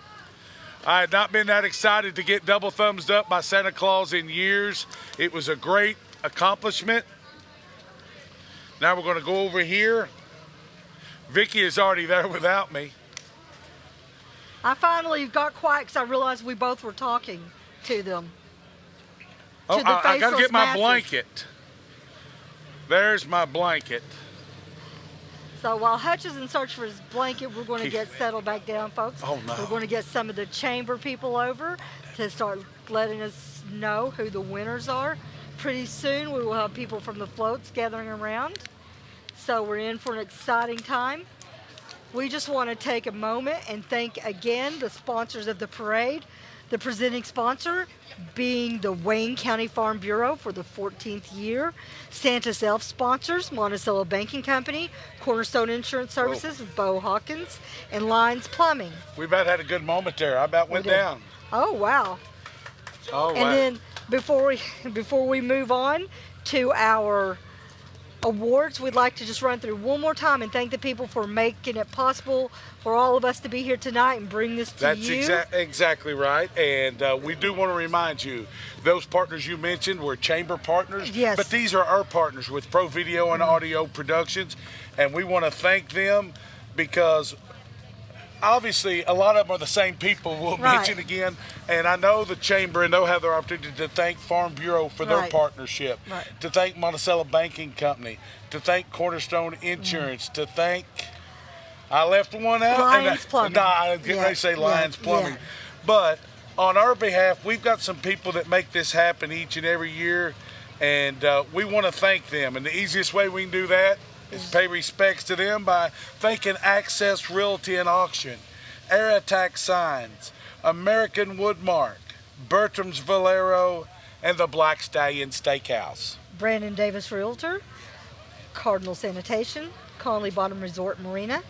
I had not been that excited to get double thumbs up by Santa Claus in years. It was a great accomplishment. Now we're going to go over here. Vicky is already there without me. I finally got quiet because I realized we both were talking to them. Oh, To the I got to faceless get my masses. blanket. There's my blanket. So while Hutch is in search for his blanket, we're going to get settled back down, folks. Oh, no. We're going to get some of the chamber people over to start letting us know who the winners are. Pretty soon we will have people from the floats gathering around. So we're in for an exciting time. We just want to take a moment and thank again the sponsors of the parade. The presenting sponsor being the Wayne County Farm Bureau for the 14th year. Santa's Elf sponsors, Monticello Banking Company, Cornerstone Insurance Services, Bo Hawkins, and Lyons Plumbing. We about had a good moment there. I about went down. Oh, wow. Oh, wow. And then before we move on to our awards, we'd like to just run through one more time and thank the people for making it possible for all of us to be here tonight and bring this to you. That's exactly right. And we do want to remind you, those partners you mentioned were chamber partners. Yes. But these are our partners with Pro Video and Audio Productions. And we want to thank them because obviously a lot of them are the same people we'll mention again. And I know the chamber, and they'll have their opportunity to thank Farm Bureau for their partnership, to thank Monticello Banking Company, to thank Cornerstone Insurance, to thank, I left one out. Lyons Plumbing. No, I was getting ready to say Lyons Plumbing. But on our behalf, we've got some people that make this happen each and every year, and we want to thank them. And the easiest way we can do that is pay respects to them by thanking Access Realty and Auction, Air Attack Signs, American Woodmark, Bertram's Valero, and the Black Stallion Steakhouse. Brandon Davis Realtor, Cardinal Sanitation, Conley Bottom Resort Marina,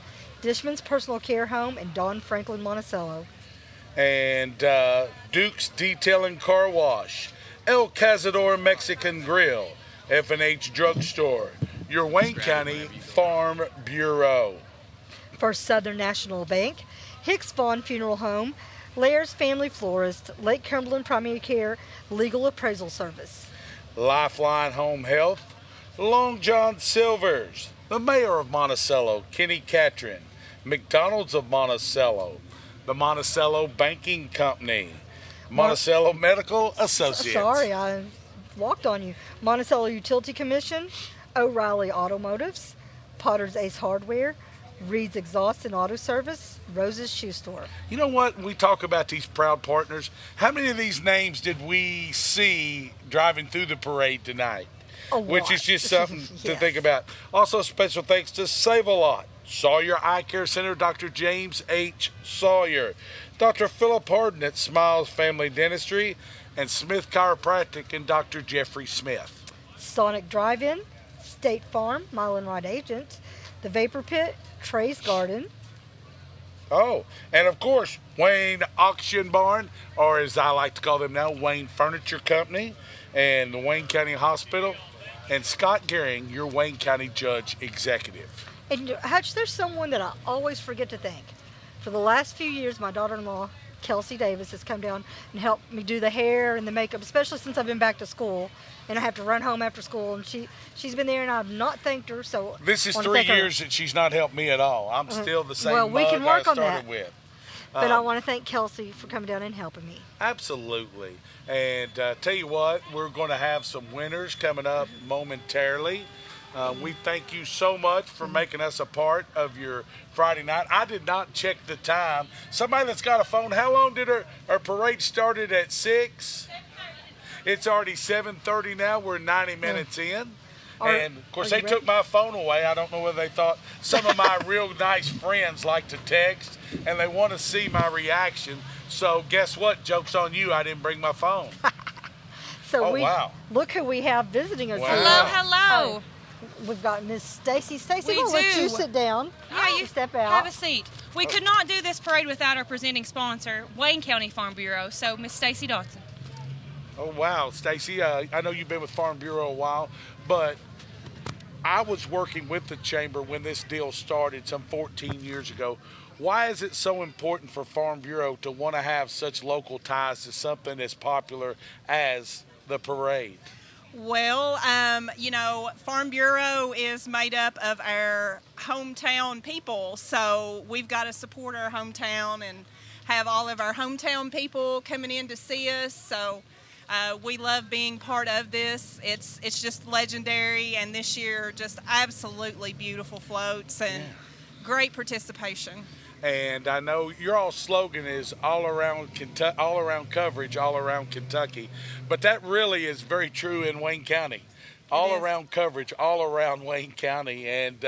Dishman's Personal Care Home, and Don Franklin Monticello. And Duke's Detailing Car Wash, El Cazador Mexican Grill, F&H Drugstore, your Wayne County Farm Bureau. First Southern National Bank, Hicks Vaughn Funeral Home, Laird's Family Florist, Lake Cumberland Primary Care, Legal Appraisal Service. Lifeline Home Health, Long John Silvers, the Mayor of Monticello, Kenny Catron, McDonald's of Monticello, the Monticello Banking Company, Monticello Medical Associates. Sorry, I walked on you. Monticello Utility Commission, O'Reilly Automotives, Potter's Ace Hardware, Reed's Exhaust and Auto Service, Rose's Shoe Store. You know what? We talk about these proud partners. How many of these names did we see driving through the parade tonight? Which is just something to think about. Also, special thanks to Save-A-Lot, Sawyer Eye Care Center, Dr. James H. Sawyer, Dr. Philip Harden at Smiles Family Dentistry, and Smith Chiropractic and Dr. Jeffrey Smith. Sonic Drive-In, State Farm, Mile and Ride Agent, The Vapor Pit, Trey's Garden. Oh, and of course, Wayne Auction Barn, or as I like to call them now, Wayne Furniture Company, and the Wayne County Hospital, and Scott Gehring, your Wayne County Judge Executive. And Hutch, there's someone that I always forget to thank. For the last few years, my daughter-in-law, Kelsey Davis, has come down and helped me do the hair and the makeup, especially since I've been back to school and I have to run home after school. And she's been there, and I've not thanked her. So this is 3 years that she's not helped me at all. I'm still the same mug we can work I on started that. with. But I want to thank Kelsey for coming down and helping me. Absolutely. And tell you what, we're going to have some winners coming up momentarily. We thank you so much for making us a part of your Friday night. I did not check the time. Somebody that's got a phone, how long did our parade started at 6? It's already 7:30 now. We're 90 minutes in. And, of course, they took my phone away. I don't know whether they thought some of my real nice friends like to text, and they want to see my reaction. So guess what? Joke's on you. I didn't bring my phone. So wow. Look who we have visiting us. Wow. Hello. We've got Miss Stacy. Stacy, We we'll let do. you sit down. Yeah, you step out. Have a seat. We could not do this parade without our presenting sponsor, Wayne County Farm Bureau. So, Miss Stacy Dodson. Oh, wow, Stacy. I know you've been with Farm Bureau a while, but I was working with the chamber when this deal started some 14 years ago. Why is it so important for Farm Bureau to want to have such local ties to something as popular as the parade? Well, Farm Bureau is made up of our hometown people, so we've got to support our hometown and have all of our hometown people coming in to see us. So we love being part of this. It's just legendary, and this year just absolutely beautiful floats and great participation. And I know your all slogan is all around coverage, all around Kentucky. But that really is very true in Wayne County. All around coverage, all around Wayne County. And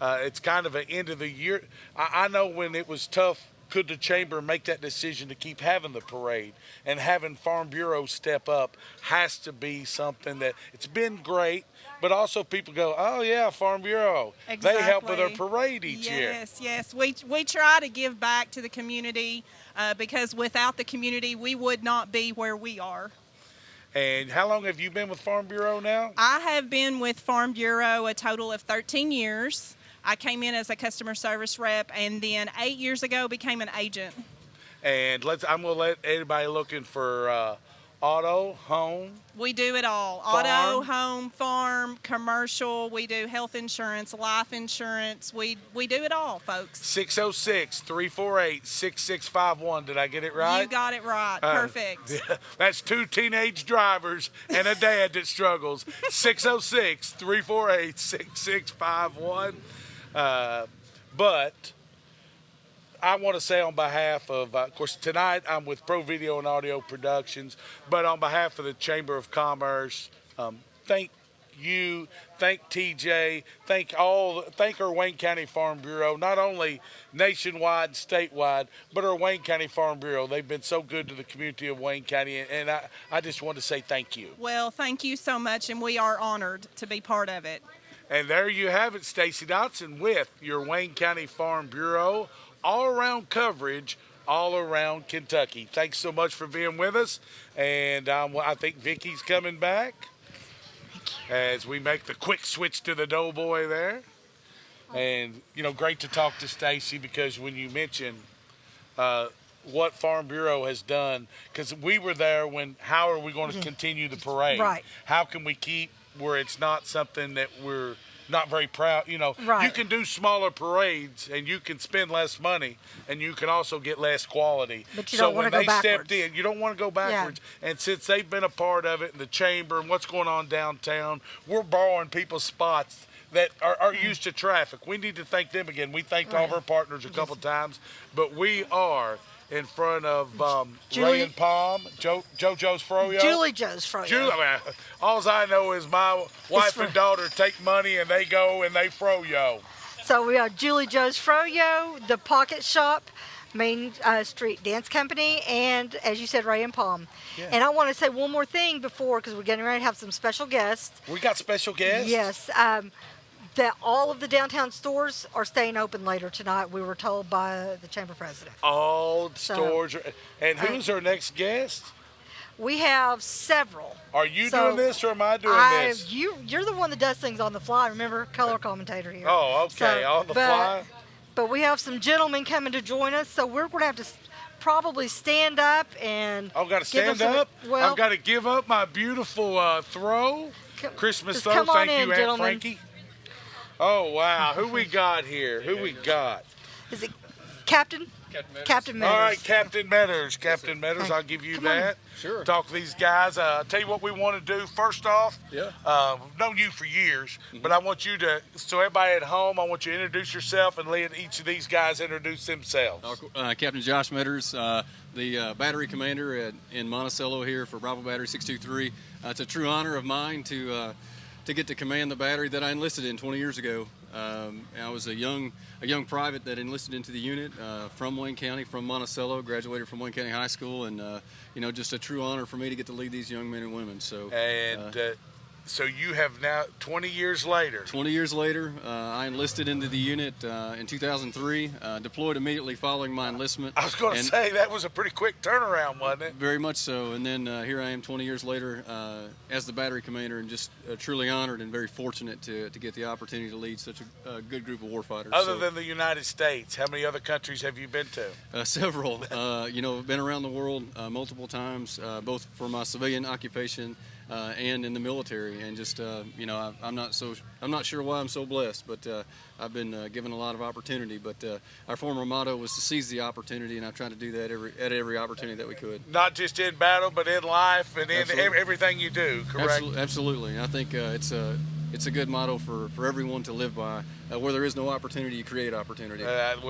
It's kind of an end of the year. I know when it was tough, could the chamber make that decision to keep having the parade, and having Farm Bureau step up has to be something that it's been great, but also people go, oh yeah, Farm Bureau. Exactly. They help with our parade each year. Yes. We try to give back to the community because without the community, we would not be where we are. And how long have you been with Farm Bureau now? I have been with Farm Bureau a total of 13 years. I came in as a customer service rep, and then 8 years ago became an agent. And I'm going to let anybody looking for auto, home. We do it all. Farm. Auto, home, farm, commercial. We do health insurance, life insurance. We do it all, folks. 606-348-6651. Did I get it right? You got it right. Perfect. That's 2 teenage drivers and a dad that struggles. 606-348-6651. But I want to say on behalf of course, tonight I'm with Pro Video and Audio Productions, but on behalf of the Chamber of Commerce, thank you, thank TJ, thank our Wayne County Farm Bureau, not only nationwide and statewide, but our Wayne County Farm Bureau. They've been so good to the community of Wayne County, and I just want to say thank you. Well, thank you so much, and we are honored to be part of it. And there you have it, Stacy Dotson with your Wayne County Farm Bureau, all-around coverage, all around Kentucky. Thanks so much for being with us, and I think Vicky's coming back as we make the quick switch to the Doughboy there. And, great to talk to Stacy, because when you mention what Farm Bureau has done, because we were there when, how are we going to continue the parade? Right. How can we keep where it's not something that we're not very proud, Right. You can do smaller parades and you can spend less money and you can also get less quality. But you so don't want when to go they backwards. stepped in, you don't want to go backwards. Yeah. And since they've been a part of it, and the chamber and what's going on downtown, we're borrowing people's spots that are used to traffic. We need to thank them again. We thanked all of our partners a couple times, but we are in front of Ray and Palm, JoJo's Froyo. Julie Joe's Froyo. All I know is my wife and daughter take money and they go and they Froyo. So we are Julie Joe's Froyo, the Pocket Shop, Main Street Dance Company, and as you said, Ray and Palm. Yeah. And I want to say one more thing before, because we're getting ready to have some special guests. We got special guests? Yes. That all of the downtown stores are staying open later tonight, we were told by the chamber president. All stores are, and who's our next guest? We have several. Are you doing this or am I doing this? You're the one that does things on the fly. Remember, color commentator here. Oh, okay, on the fly. But we have some gentlemen coming to join us, so we're going to have to probably stand up and. I've got to stand up. I've got to give up my beautiful throw. Christmas throw. Thank you, Aunt Frankie. Oh, wow. Who we got here? Who we got? Is it Captain? Captain Metters. All right, Captain Metters. Captain Metters, I'll give you that. Sure. Talk to these guys. Tell you what we want to do. First off, we've known you for years, but I want you to, so everybody at home, I want you to introduce yourself and let each of these guys introduce themselves. Captain Josh Metters, the battery commander in Monticello here for Bravo Battery 623. It's a true honor of mine to get to command the battery that I enlisted in 20 years ago. I was a young private that enlisted into the unit from Wayne County, from Monticello, graduated from Wayne County High School, and just a true honor for me to get to lead these young men and women. So, so you have now 20 years later. 20 years later, I enlisted into the unit in 2003, deployed immediately following my enlistment. I was going to say, that was a pretty quick turnaround, wasn't it? Very much so. And then here I am 20 years later as the battery commander, and just truly honored and very fortunate to get the opportunity to lead such a good group of warfighters. Other than the United States, how many other countries have you been to? Several. Been around the world multiple times, both for my civilian occupation and in the military, and just I'm not sure why I'm so blessed, but I've been given a lot of opportunity. But our former motto was to seize the opportunity, and I've tried to do that at every opportunity that we could. Not just in battle, but in life and in everything you do. Correct? Absolutely. I think it's a good motto for everyone to live by. Where there is no opportunity, you create opportunity. And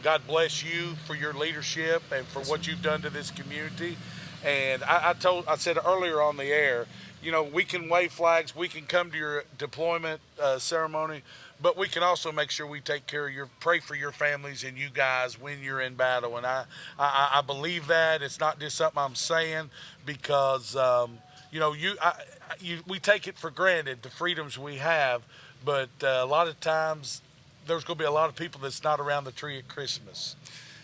God bless you for your leadership and for what you've done to this community. And I said earlier on the air, we can wave flags, we can come to your deployment ceremony, but we can also make sure we take care of pray for your families and you guys when you're in battle. And I believe that. It's not just something I'm saying because, we take it for granted, the freedoms we have, but a lot of times there's going to be a lot of people that's not around the tree at Christmas.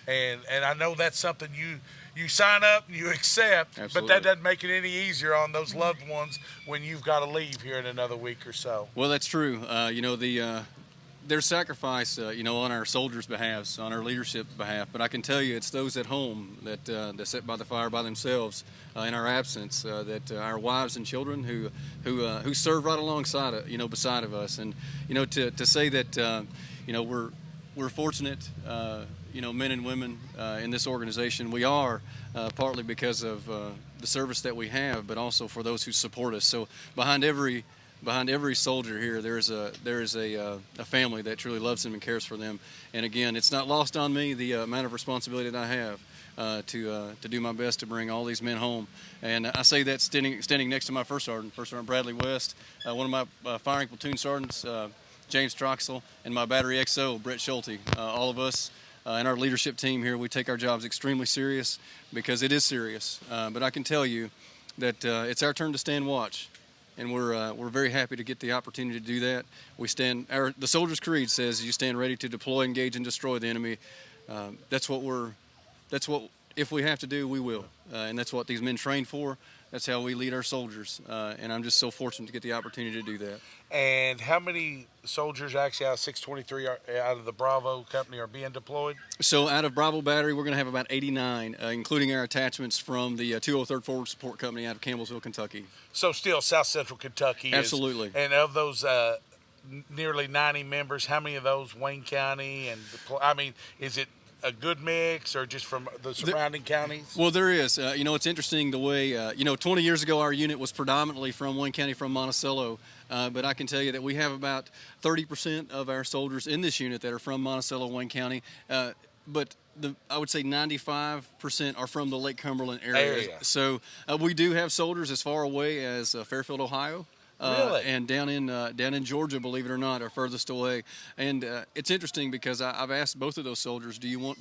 And I know that's something you sign up and you accept, Absolutely. but that doesn't make it any easier on those loved ones when you've got to leave here in another week or so. Well, that's true. Their sacrifice, on our soldiers' behalf, on our leadership's behalf. But I can tell you, it's those at home that sit by the fire by themselves in our absence. That our wives and children who serve right alongside, beside of us. And to say that, we're fortunate. Men and women in this organization. We are partly because of the service that we have, but also for those who support us. So behind every soldier here, there is a family that truly loves them and cares for them. And again, it's not lost on me the amount of responsibility that I have to do my best to bring all these men home. And I say that standing next to my First Sergeant Bradley West, one of my firing platoon sergeants, James Troxel, and my battery XO, Brett Schulte. All of us and our leadership team here, we take our jobs extremely serious because it is serious. But I can tell you that it's our turn to stand watch. And we're very happy to get the opportunity to do that. The Soldier's Creed says you stand ready to deploy, engage, and destroy the enemy. That's what if we have to do, we will. And that's what these men train for. That's how we lead our soldiers. And I'm just so fortunate to get the opportunity to do that. And how many soldiers actually out of 623 out of the Bravo company are being deployed? So out of Bravo Battery, we're going to have about 89, including our attachments from the 203rd Forward Support Company out of Campbellsville, Kentucky. So still South Central Kentucky. Absolutely. And of those nearly 90 members, how many of those Wayne County? Is it a good mix or just from the surrounding counties? Well, there is. It's interesting the way, 20 years ago our unit was predominantly from Wayne County, from Monticello. But I can tell you that we have about 30% of our soldiers in this unit that are from Monticello, Wayne County. But I would say 95% are from the Lake Cumberland area. So we do have soldiers as far away as Fairfield, Ohio. Really? And down in Georgia, believe it or not, are furthest away. And it's interesting because I've asked both of those soldiers, do you want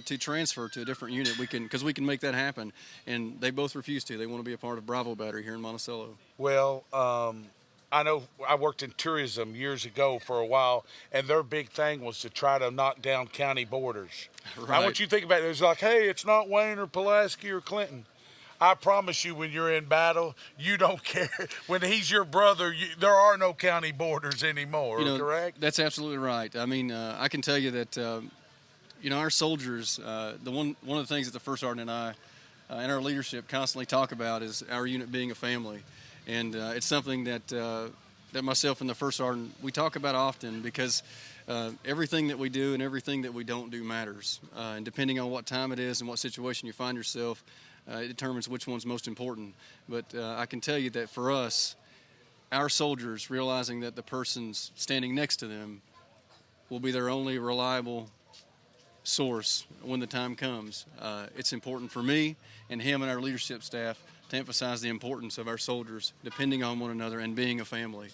to transfer to a different unit? Because we can make that happen. And they both refuse to. They want to be a part of Bravo Battery here in Monticello. Well, I know I worked in tourism years ago for a while, and their big thing was to try to knock down county borders. Right. I want you to think about it. It's like, hey, it's not Wayne or Pulaski or Clinton. I promise you, when you're in battle, you don't care. When he's your brother, there are no county borders anymore, correct? That's absolutely right. I mean, I can tell you that, our soldiers, one of the things that the First Sergeant and I and our leadership constantly talk about is our unit being a family. And it's something that myself and the First Sergeant, we talk about often because everything that we do and everything that we don't do matters. And depending on what time it is and what situation you find yourself, it determines which one's most important. But I can tell you that for us, our soldiers, realizing that the person's standing next to them will be their only reliable source when the time comes. It's important for me and him and our leadership staff to emphasize the importance of our soldiers depending on one another and being a family.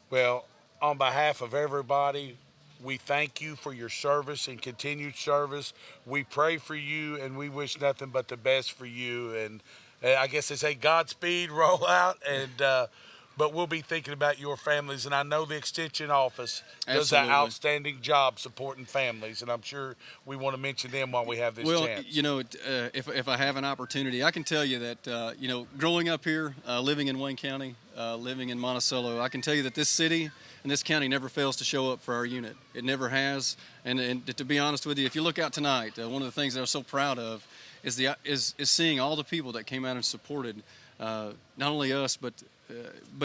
Well, on behalf of everybody, we thank you for your service and continued service. We pray for you, and we wish nothing but the best for you. And I guess they say Godspeed, roll out, but we'll be thinking about your families. And I know the Extension Office does an outstanding job supporting families, and I'm sure we want to mention them while we have this chance. If I have an opportunity, I can tell you that, growing up here, living in Wayne County, living in Monticello, I can tell you that this city and this county never fails to show up for our unit. It never has. And to be honest with you, if you look out tonight, one of the things that I'm so proud of is seeing all the people that came out and supported not only us, but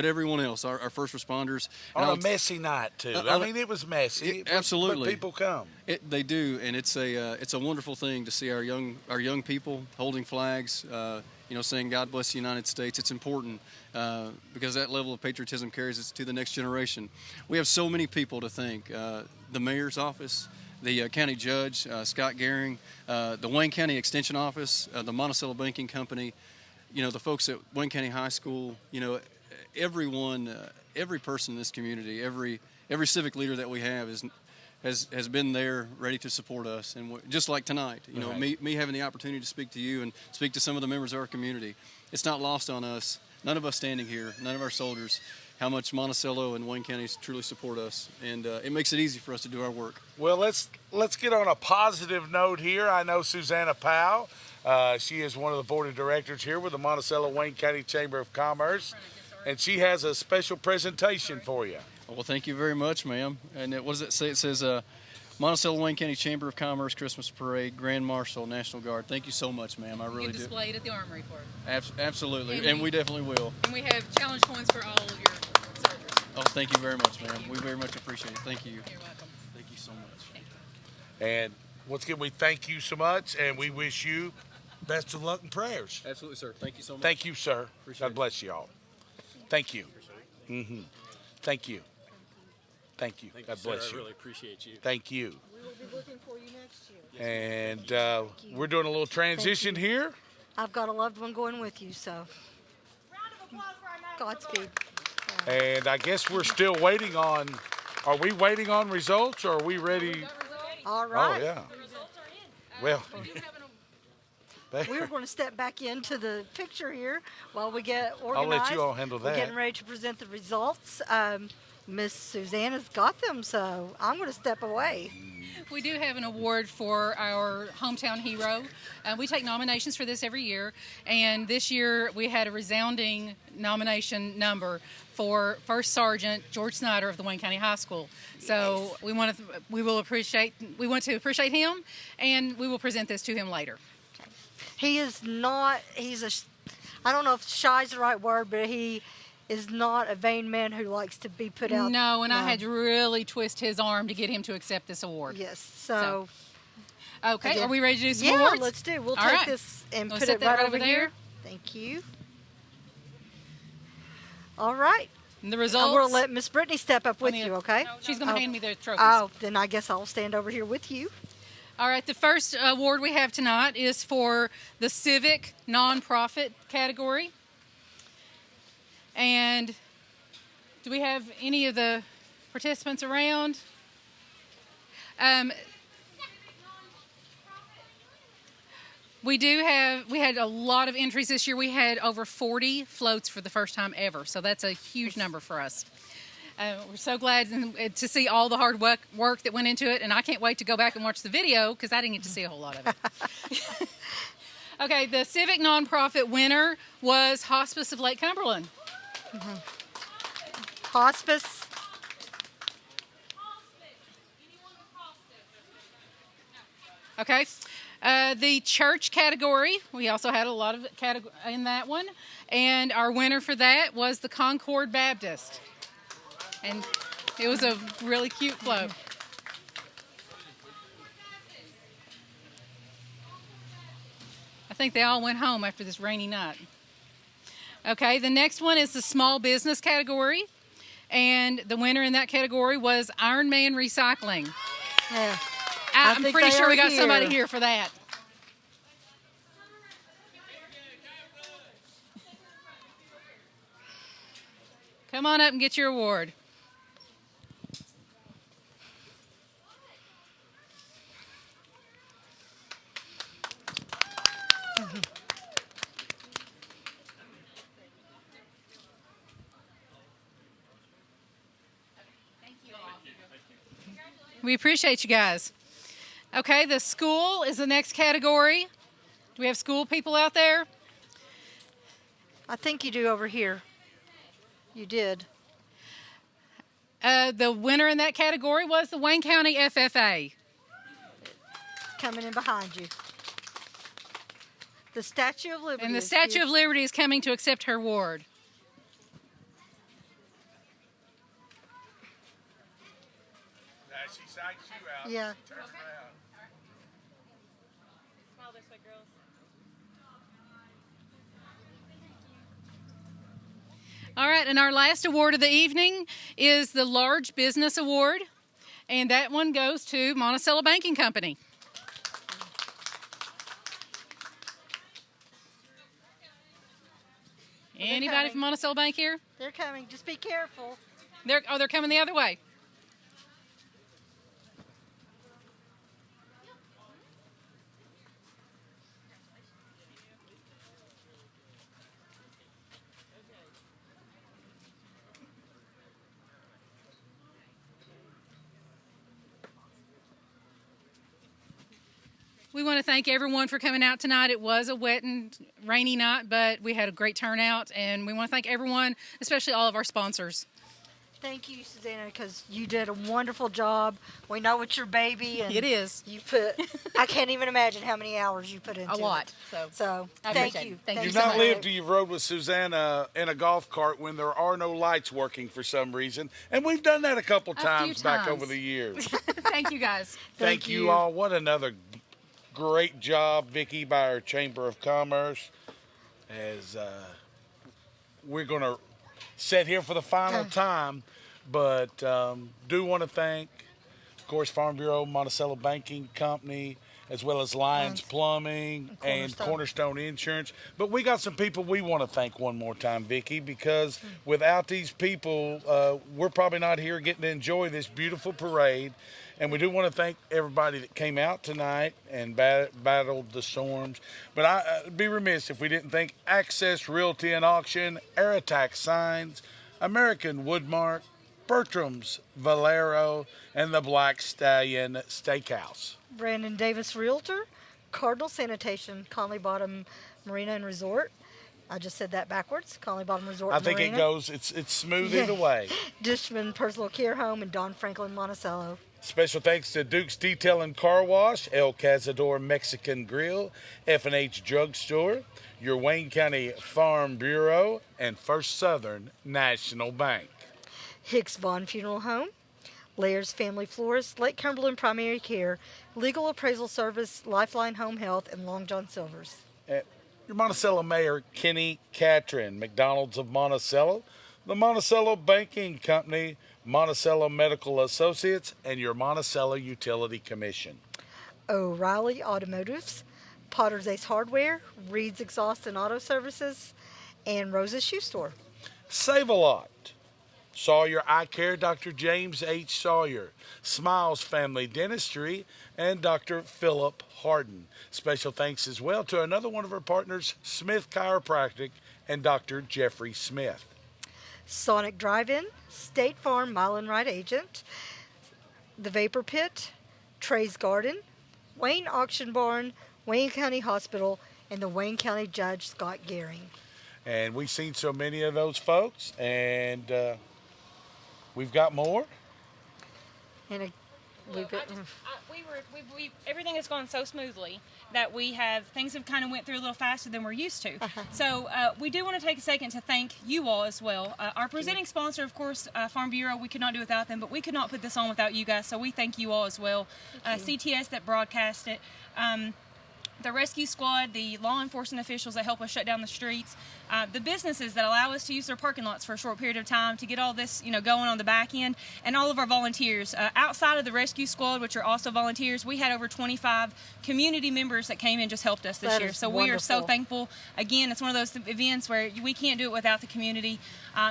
everyone else, our first responders. On a messy night, too. It was messy. Absolutely. But people come. They do, and it's a wonderful thing to see our young people holding flags, saying God bless the United States. It's important because that level of patriotism carries us to the next generation. We have so many people to thank. The mayor's office, the county judge, Scott Gehring, the Wayne County Extension Office, the Monticello Banking Company, the folks at Wayne County High School, everyone, every person in this community, every civic leader that we have has been there ready to support us. And just like tonight, you know, me having the opportunity to speak to you and speak to some of the members of our community, it's not lost on us, none of us standing here, none of our soldiers, how much Monticello and Wayne counties truly support us, and it makes it easy for us to do our work. Well, let's get on a positive note here. I know Susanna Powell. She is one of the board of directors here with the Monticello Wayne County Chamber of Commerce, and she has a special presentation for you. Well, thank you very much, ma'am. And what does it say? It says Monticello Wayne County Chamber of Commerce Christmas Parade, Grand Marshal, National Guard. Thank you so much, ma'am. I really do. You can display it at the Armory for it. Absolutely, and we definitely will. And we have challenge coins for all of your soldiers. Oh, thank you very much, ma'am. We very much appreciate it. Thank you. You're welcome. Thank you so much. And once again, we thank you so much, and we wish you best of luck and prayers. Absolutely, sir. Thank you so much. Thank you, sir. Appreciate God bless you all. Thank you. Mm-hmm. Thank you. Thank you. God bless you. I really appreciate you. Thank you. We will be looking for you next year. And we're doing a little transition here. I've got a loved one going with you, so. Round of applause for our Godspeed. And I guess we're still waiting on, are we waiting on results or are we ready? All right. Oh, yeah. Well, We're going to step back into the picture here while we get organized. I'll let you all handle We're that. getting ready to present the results. Miss Susanna's got them, so I'm going to step away. We do have an award for our hometown hero. We take nominations for this every year, and this year we had a resounding nomination number for First Sergeant George Snyder of the Wayne County High School. So we want to appreciate him, and we will present this to him later. He is not, I don't know if shy is the right word, but he is not a vain man who likes to be put out. No, and I had to really twist his arm to get him to accept this award. Yes, so. Okay, again, are we ready to do some yeah, awards? let's do. We'll All take right. this and We'll put set it that right over here. there. Thank you. All right. And the results? I'm going to let Miss Brittany step up with you, okay? She's going to hand me the trophies. Oh, then I guess I'll stand over here with you. All right, the first award we have tonight is for the Civic Nonprofit category. And do we have any of the participants around? We had a lot of entries this year. We had over 40 floats for the first time ever, so that's a huge number for us. We're so glad to see all the hard work that went into it, and I can't wait to go back and watch the video because I didn't get to see a whole lot of it. Okay, the Civic Nonprofit winner was Hospice of Lake Cumberland. Hospice. Okay. The church category, we also had a lot of in that one, and our winner for that was the Concord Baptist. And it was a really cute float. I think they all went home after this rainy night. Okay, the next one is the small business category. And the winner in that category was Iron Man Recycling. Yeah. I'm pretty sure we got somebody here for that. Come on up and get your award. We appreciate you guys. Okay, the school is the next category. Do we have school people out there? I think you do over here. You did. The winner in that category was the Wayne County FFA. Coming in behind you. The Statue of Liberty. And the is Statue here. of Liberty is coming to accept her award. She psyched you out. Yeah. Turn around. Smile this way, girls. All right, and our last award of the evening is the Large Business Award, and that one goes to Monticello Banking Company. Anybody from Monticello Bank here? They're coming. Just be careful. They're coming the other way. We want to thank everyone for coming out tonight. It was a wet and rainy night, but we had a great turnout, and we want to thank everyone, especially all of our sponsors. Thank you, Susanna, because you did a wonderful job. We know it's your baby, and It is. You put. I can't even imagine how many hours you put into A lot. it. So I thank appreciate you. it. Thank You've you so not much. lived till you've rode with Susanna in a golf cart when there are no lights working for some reason. And we've done that a couple times back over the years. Thank you, guys. Thank you all. What another great job, Vicki, by our Chamber of Commerce. As we're going to sit here for the final time, but do want to thank, of course, Farm Bureau, Monticello Banking Company, as well as Lyons Plumbing and Cornerstone Insurance. But we got some people we want to thank one more time, Vicki, because without these people, we're probably not here getting to enjoy this beautiful parade. And we do want to thank everybody that came out tonight and battled the storms. But I'd be remiss if we didn't thank Access Realty and Auction, Air Attack Signs, American Woodmark, Bertram's Valero, and the Black Stallion Steakhouse. Brandon Davis Realtor, Cardinal Sanitation, Conley Bottom Marina and Resort. I just said that backwards. Conley Bottom Resort. I think Marina. it goes. It's smooth either way. Dishman Personal Care Home and Don Franklin Monticello. Special thanks to Duke's Detail and Car Wash, El Cazador Mexican Grill, F&H Drugstore, your Wayne County Farm Bureau, and First Southern National Bank. Hicks Vaughn Funeral Home, Layers Family Florist, Lake Cumberland Primary Care, Legal Appraisal Service, Lifeline Home Health, and Long John Silver's. Your Monticello Mayor, Kenny Catron, McDonald's of Monticello, the Monticello Banking Company, Monticello Medical Associates, and your Monticello Utility Commission. O'Reilly Automotives, Potter's Ace Hardware, Reed's Exhaust and Auto Services, and Rose's Shoe Store. Save a Lot, Sawyer Eye Care, Dr. James H. Sawyer, Smiles Family Dentistry, and Dr. Philip Harden. Special thanks as well to another one of our partners, Smith Chiropractic, and Dr. Jeffrey Smith. Sonic Drive-In, State Farm Mile and Ride Agent, The Vapor Pit, Trey's Garden, Wayne Auction Barn, Wayne County Hospital, and the Wayne County Judge Scott Gehring. And we've seen so many of those folks, and we've got more. And everything has gone so smoothly that things have kind of went through a little faster than we're used to. So we do want to take a second to thank you all as well. Our presenting sponsor, of course, Farm Bureau, we could not do without them, but we could not put this on without you guys, so we thank you all as well. CTS that broadcast it. The rescue squad, the law enforcement officials that help us shut down the streets, the businesses that allow us to use their parking lots for a short period of time to get all this, going on the back end, and all of our volunteers. Outside of the rescue squad, which are also volunteers, we had over 25 community members that came and just helped us this year. So we are so thankful. Again, it's one of those events where we can't do it without the community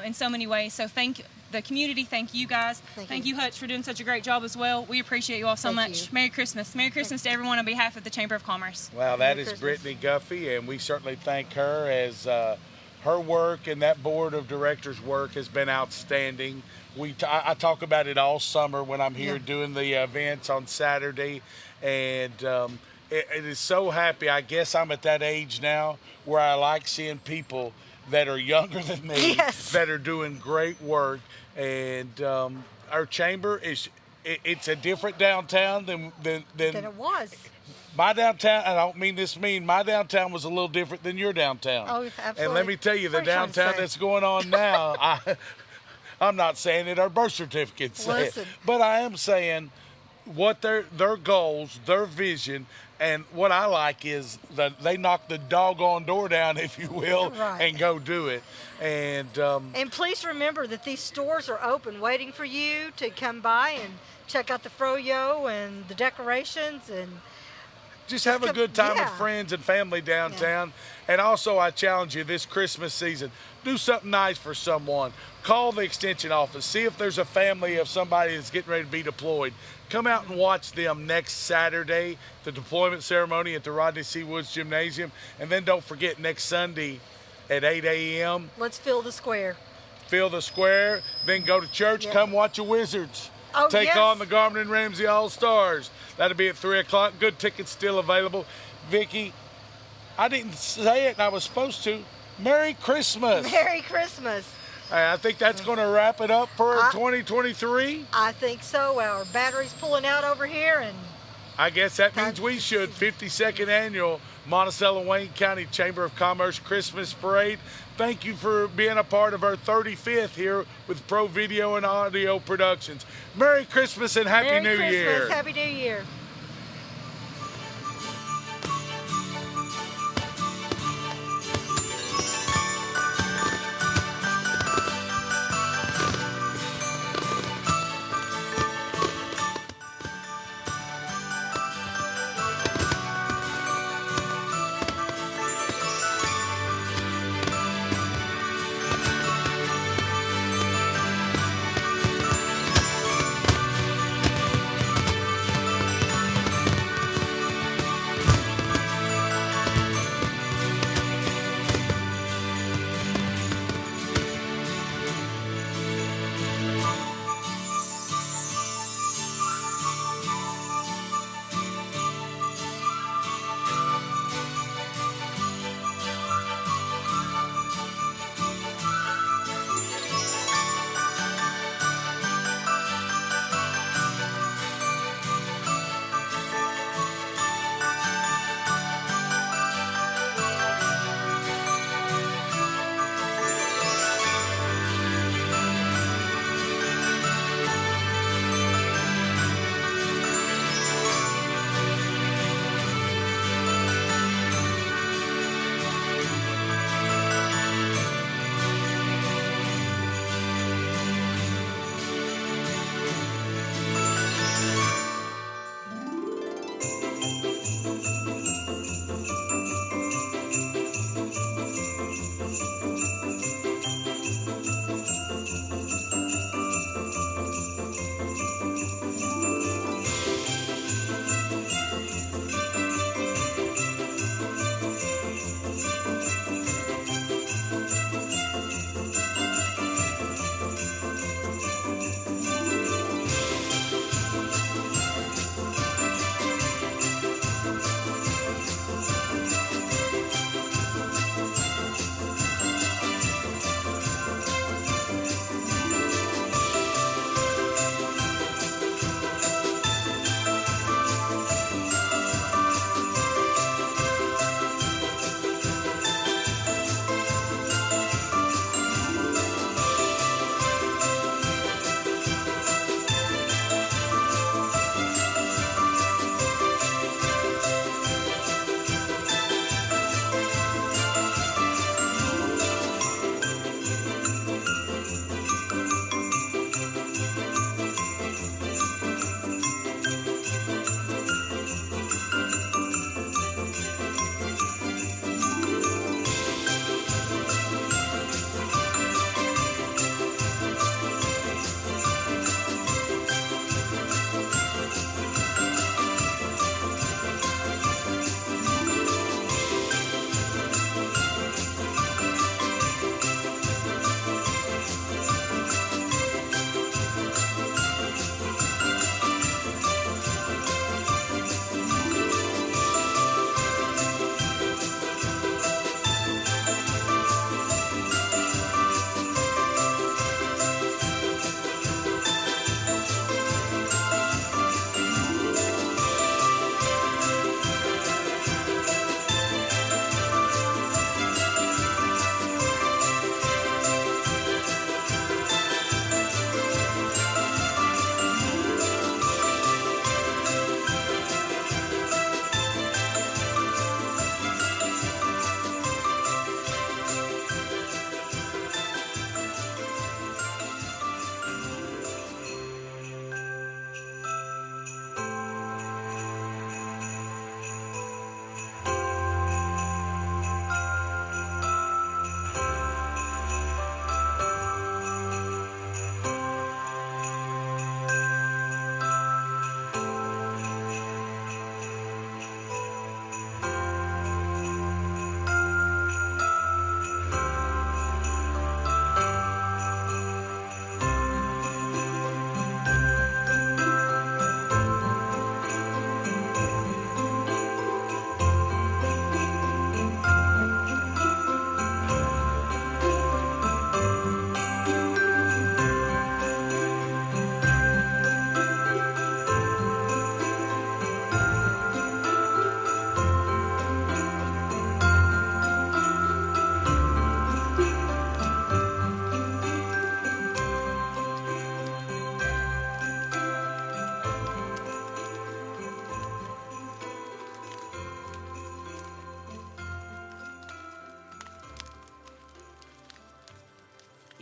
in so many ways. So thank the community. Thank you guys. Thank you, Hutch, for doing such a great job as well. We appreciate you all so much. Merry Christmas. Merry Christmas to everyone on behalf of the Chamber of Commerce. Wow, that is Brittany Guffey, and we certainly thank her as her work and that board of directors' work has been outstanding. I talk about it all summer when I'm here doing the events on Saturday, and it is so happy. I guess I'm at that age now where I like seeing people that are younger than me that are doing great work. And our chamber it's a different downtown than it was. My downtown, I don't mean this mean, my downtown was a little different than your downtown. Oh, absolutely. And let me tell you, the downtown that's going on now, I'm not saying that our birth certificates say it, but I am saying what their goals, their vision, and what I like is that they knock the doggone door down, if you will, and go do it. And please remember that these stores are open, waiting for you to come by and check out the froyo and the decorations and just have a good time with friends and family downtown. And also, I challenge you this Christmas season, do something nice for someone. Call the extension office. See if there's a family of somebody that's getting ready to be deployed. Come out and watch them next Saturday, the deployment ceremony at the Rodney C. Woods Gymnasium. And then don't forget, next Sunday at 8 a.m. Let's fill the square. Fill the square, then go to church, come watch the Wizards. Oh, take yes. on the Garmin and Ramsey All-Stars. That'll be at 3 o'clock. Good tickets still available. Vicki, I didn't say it and I was supposed to. Merry Christmas. Merry Christmas. I think that's going to wrap it up for I- 2023. I think so. Our battery's pulling out over here, and I guess that means we should. 52nd Annual Monticello Wayne County Chamber of Commerce Christmas Parade. Thank you for being a part of our 35th here with Pro Video and Audio Productions. Merry Christmas and Happy Merry New Christmas. Year. Happy New Year.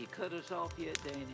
you cut us off yet, Danny?